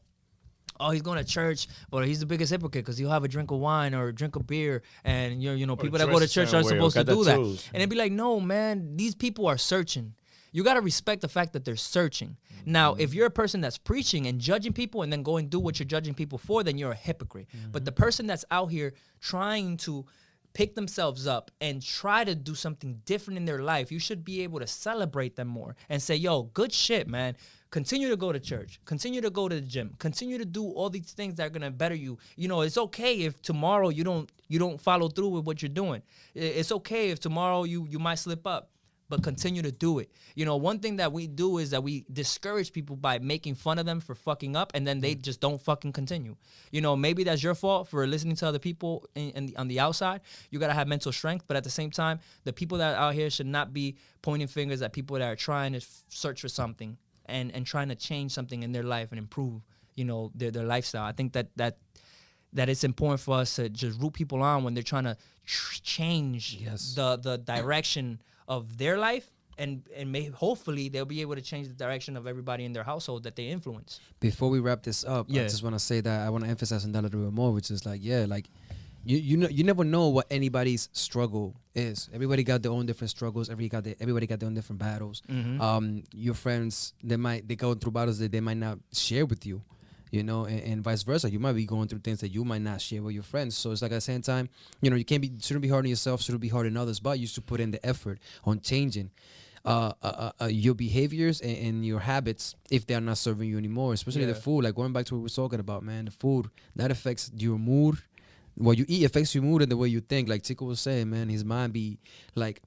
oh, he's going to church, but he's the biggest hypocrite because he'll have a drink of wine or a drink of beer, and people that go to dress a church certain aren't way, or supposed to got do that. tattoos. And it'd be like, no, man, these people are searching. You got to respect the fact that they're searching. Now, if you're a person that's preaching and judging people and then go and do what you're judging people for, then you're a hypocrite. But the person that's out here trying to pick themselves up and try to do something different in their life, you should be able to celebrate them more and say, yo, good shit, man. Continue to go to church. Continue to go to the gym. Continue to do all these things that are gonna better you. It's okay if tomorrow you don't follow through with what you're doing. It's okay if tomorrow you might slip up, but continue to do it. One thing that we do is that we discourage people by making fun of them for fucking up, and then they just don't fucking continue. Maybe that's your fault for listening to other people on the outside. You gotta have mental strength, but at the same time, the people that are out here should not be pointing fingers at people that are trying to search for something and trying to change something in their life and improve, their lifestyle. I think that it's important for us to just root people on when they're trying to change the direction of their life, and hopefully they'll be able to change the direction of everybody in their household that they influence. Before we wrap this up, I just want to say that I want to emphasize on that a little bit more, which is like, you never know what anybody's struggle is. Everybody got their own different struggles. Everybody got their own different battles. Your friends, they go through battles that they might not share with you. you know, and vice versa. You might be going through things that you might not share with your friends. So it's like at the same time, you know, shouldn't be hard on yourself, shouldn't be hard on others, but you should put in the effort on changing your behaviors and your habits if they're not serving you anymore, especially the food. Like going back to what we were talking about, man, the food that affects your mood. What you eat affects your mood and the way you think. Like Chico was saying, man, his mind be like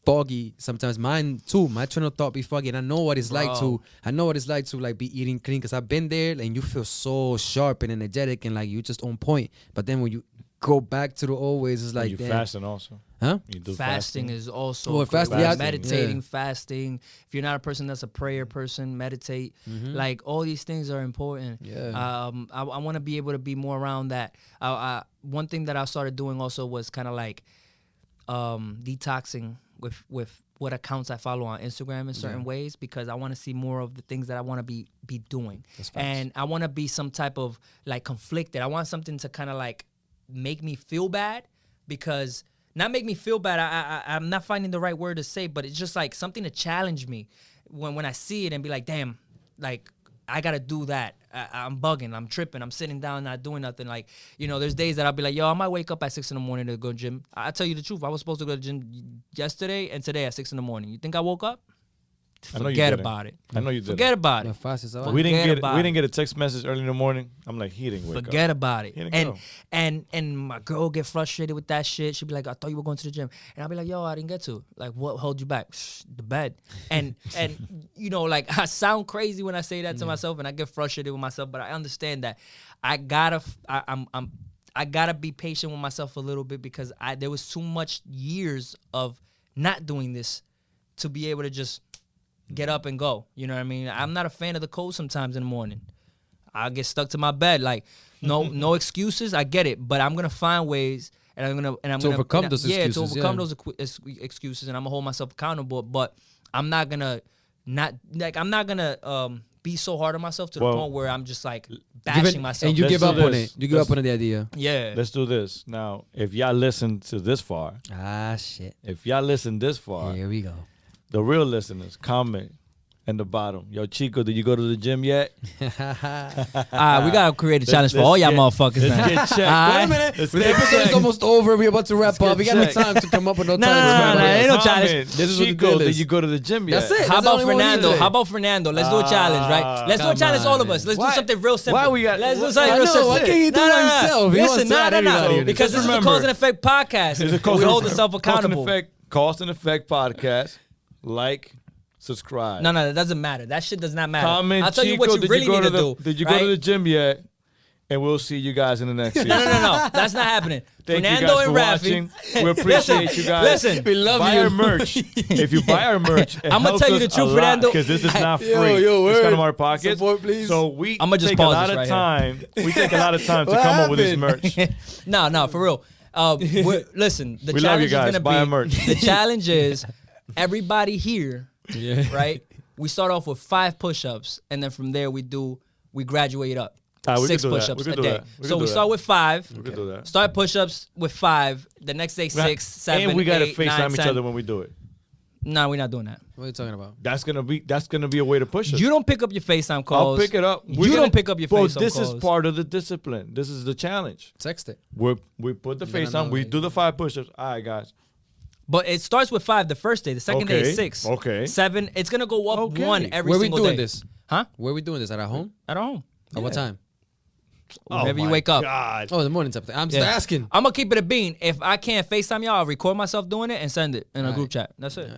foggy sometimes. Mine too. My train of thought be foggy, and I know what it's like to. I know what it's like to like be eating clean because I've been there, and you feel so sharp and energetic and like you just on point. But then when you go back to the old ways, it's like you damn. fasting also. Huh? You do Fasting is also Well, great. fasting, meditating, fasting. If you're not a person that's a prayer person, meditate. Like all these things are important. Yeah. I want to be able to be more around that. One thing that I started doing also was kind of like detoxing with what accounts I follow on Instagram in certain ways, because I want to see more of the things that I want to be doing. And I want to be some type of like conflicted. I want something to kind of like make me feel bad, because not make me feel bad. I'm not finding the right word to say, but it's just like something to challenge me when I see it and be like, damn, like I got to do that. I'm bugging. I'm tripping. I'm sitting down, not doing nothing. Like, you know, there's days that I'll be like, yo, I might wake up at 6 in the morning to go to gym. I tell you the truth. I was supposed to go to gym yesterday and today at 6 in the morning. You think I woke up? Forget about it. I know you did. Forget about it. We didn't get a text message early in the morning. I'm like, he didn't wake up. Forget about it. He didn't go. And my girl get frustrated with that shit. She'd be like, I thought you were going to the gym. And I'll be like, yo, I didn't get to. Like, what held you back? The bed. And you know, like, I sound crazy when I say that to myself, and I get frustrated with myself, but I understand that I gotta be patient with myself a little bit, because there was too much years of not doing this to be able to just get up and go. You know what I mean? I'm not a fan of the cold sometimes in the morning. I'll get stuck to my bed. Like, no excuses. I get it, but I'm gonna find ways, and I'm gonna overcome those excuses. Yeah, to overcome those excuses, and I'm gonna hold myself accountable. But I'm not gonna be so hard on myself to the point where I'm just like bashing myself. And you Let's give up do on this. it. You give up on the idea. Yeah. Let's do this. Now, if y'all listen to this far, Shit. if y'all listen this far, Here we go. the real listeners, comment in the bottom. Yo, Chico, did you go to the gym yet? We gotta create a challenge for all y'all motherfuckers, man. Let's get checked. Wait a minute. The episode is almost over. We're about to wrap up. We got no time to come up with no time. No, ain't no Comment. challenge. This is what the Chico, deal did is. you go to the gym yet? That's it. How That's the about only one we need Fernando? today. How about Fernando? Let's do a challenge, right? Let's do a challenge, all of us. Let's do something real simple. Why we got? Let's do what- something I real know, simple. why can't he do it himself? He wants Listen, to add everybody in. because this is the Remember, Cause and Effect podcast. We hold ourselves accountable. Cause and Effect podcast. Like, subscribe. No, that doesn't matter. That shit does not matter. Comment. I'll tell you Chico, what you really need to do. Did you go to the gym yet? And we'll see you guys in the next season. No. That's not happening. Thank Fernando you guys and for Rafi. watching. We appreciate you guys. Listen, We love buy you. our merch. If you buy our merch, I'ma tell you the truth, Fernando. because this is not free. Yo, it's word. kind of our pockets. Support, please. So we I'ma just take a pause lot this of right time. We take a lot of time to What come up with this happened? merch. No, for real. Listen, the We love you challenge guys. is Buy gonna our be. merch. The challenge is everybody here, right? We start off with 5 push-ups, and then from there we graduate up. We 6 could do that. push-ups We could a do day. that. We So could we do start that. with 5. We could do that. Start push-ups with 5. The next day 6, 7, and we gotta 8, FaceTime 9, each 10. other when we do it. No, we're not doing that. What are you talking about? That's gonna be a way to push it. You don't pick up your FaceTime calls. I'll pick it up. You don't pick up your FaceTime This calls. is part of the discipline. This is the challenge. Text it. We put the You gotta FaceTime. know, We like- do the 5 push-ups. All right, guys. But it starts with 5 the first day. The second day Okay, is 6. okay. 7. It's gonna go up Okay. 1 every Where we single doing day. this? Huh? Where we doing this? At our home? At home. At what time? Whenever Oh you my wake up. God. Oh, in the morning type of thing. I'm just asking. I'm gonna keep it a bean. If I can't FaceTime y'all, I'll record myself doing it and send it in a group chat. That's it.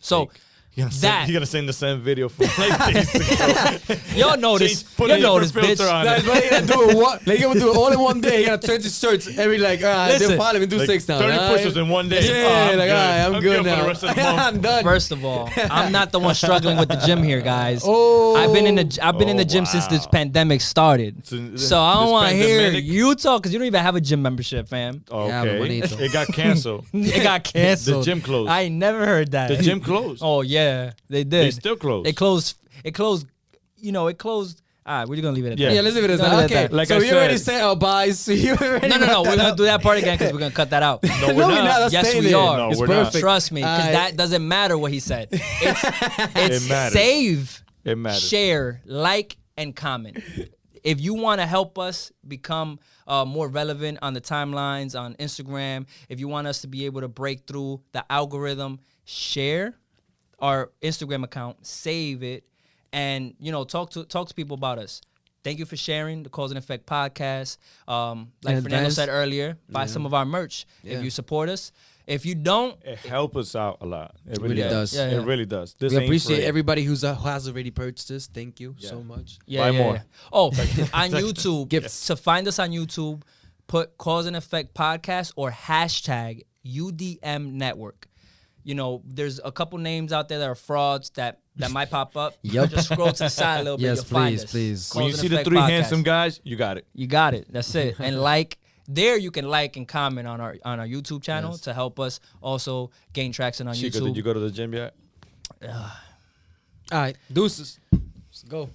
So You gotta send the same video from like days ago. y'all notice. Put You a notice, different filter bitch. on That's it. why you gotta do it. What? Like you gotta do it all in one day. You gotta turn his shirts every like. Listen, they'll finally do Like 6 now. 30 alright? push-ups in one day. Yeah, Oh, like I'm good for now. the rest of the month. I'm done. First of all, I'm not the one struggling with the gym here, guys. Oh. I've been in the gym since this pandemic started. So I don't This want to hear pandemic- you talk because you don't even have a gym membership, fam. Yeah, Okay. bonito. It got canceled. It got canceled. The gym closed. I ain't never heard that. The gym closed. Oh yeah, they did. They still closed. It closed. It closed. You know, it closed. All right, we're just gonna leave it at Yeah. that. Yeah, let's leave it as We're that. gonna leave it Okay. at that. Like so I we already said- said our buys. So you already No. wrapped We're that gonna up. do that part again because we're gonna cut that out. No, we're not. That's Yes, staying we there. are. No, It's we're not. perfect. Trust me, because that doesn't matter what he said. It's It matters. save, It matters. share, like, and comment. If you want to help us become more relevant on the timelines on Instagram, if you want us to be able to break through the algorithm, share our Instagram account, save it, and talk to people about us. Thank you for sharing the Cause and Effect podcast. Like Fernando said earlier, buy some of our merch if you support us. If you don't, It helps us out a lot. It really does. Yeah. It really does. This We ain't appreciate free. everybody who has already purchased this. Thank you so much. Buy more. Yeah. Oh, on YouTube, Gifts. to find us on YouTube, put Cause and Effect podcast or hashtag UDM Network. There's a couple names out there that are frauds that might pop up. Yep. Just scroll to the side a little bit. Yes, You'll find please, us. please. Cause When you and see the Effect 3 podcast. handsome guys, you got it. You got it. That's it. And there you can like and comment on our YouTube channel to help us also gain traction on Chico, YouTube. did you go to the gym yet? All right, deuces. Let's go.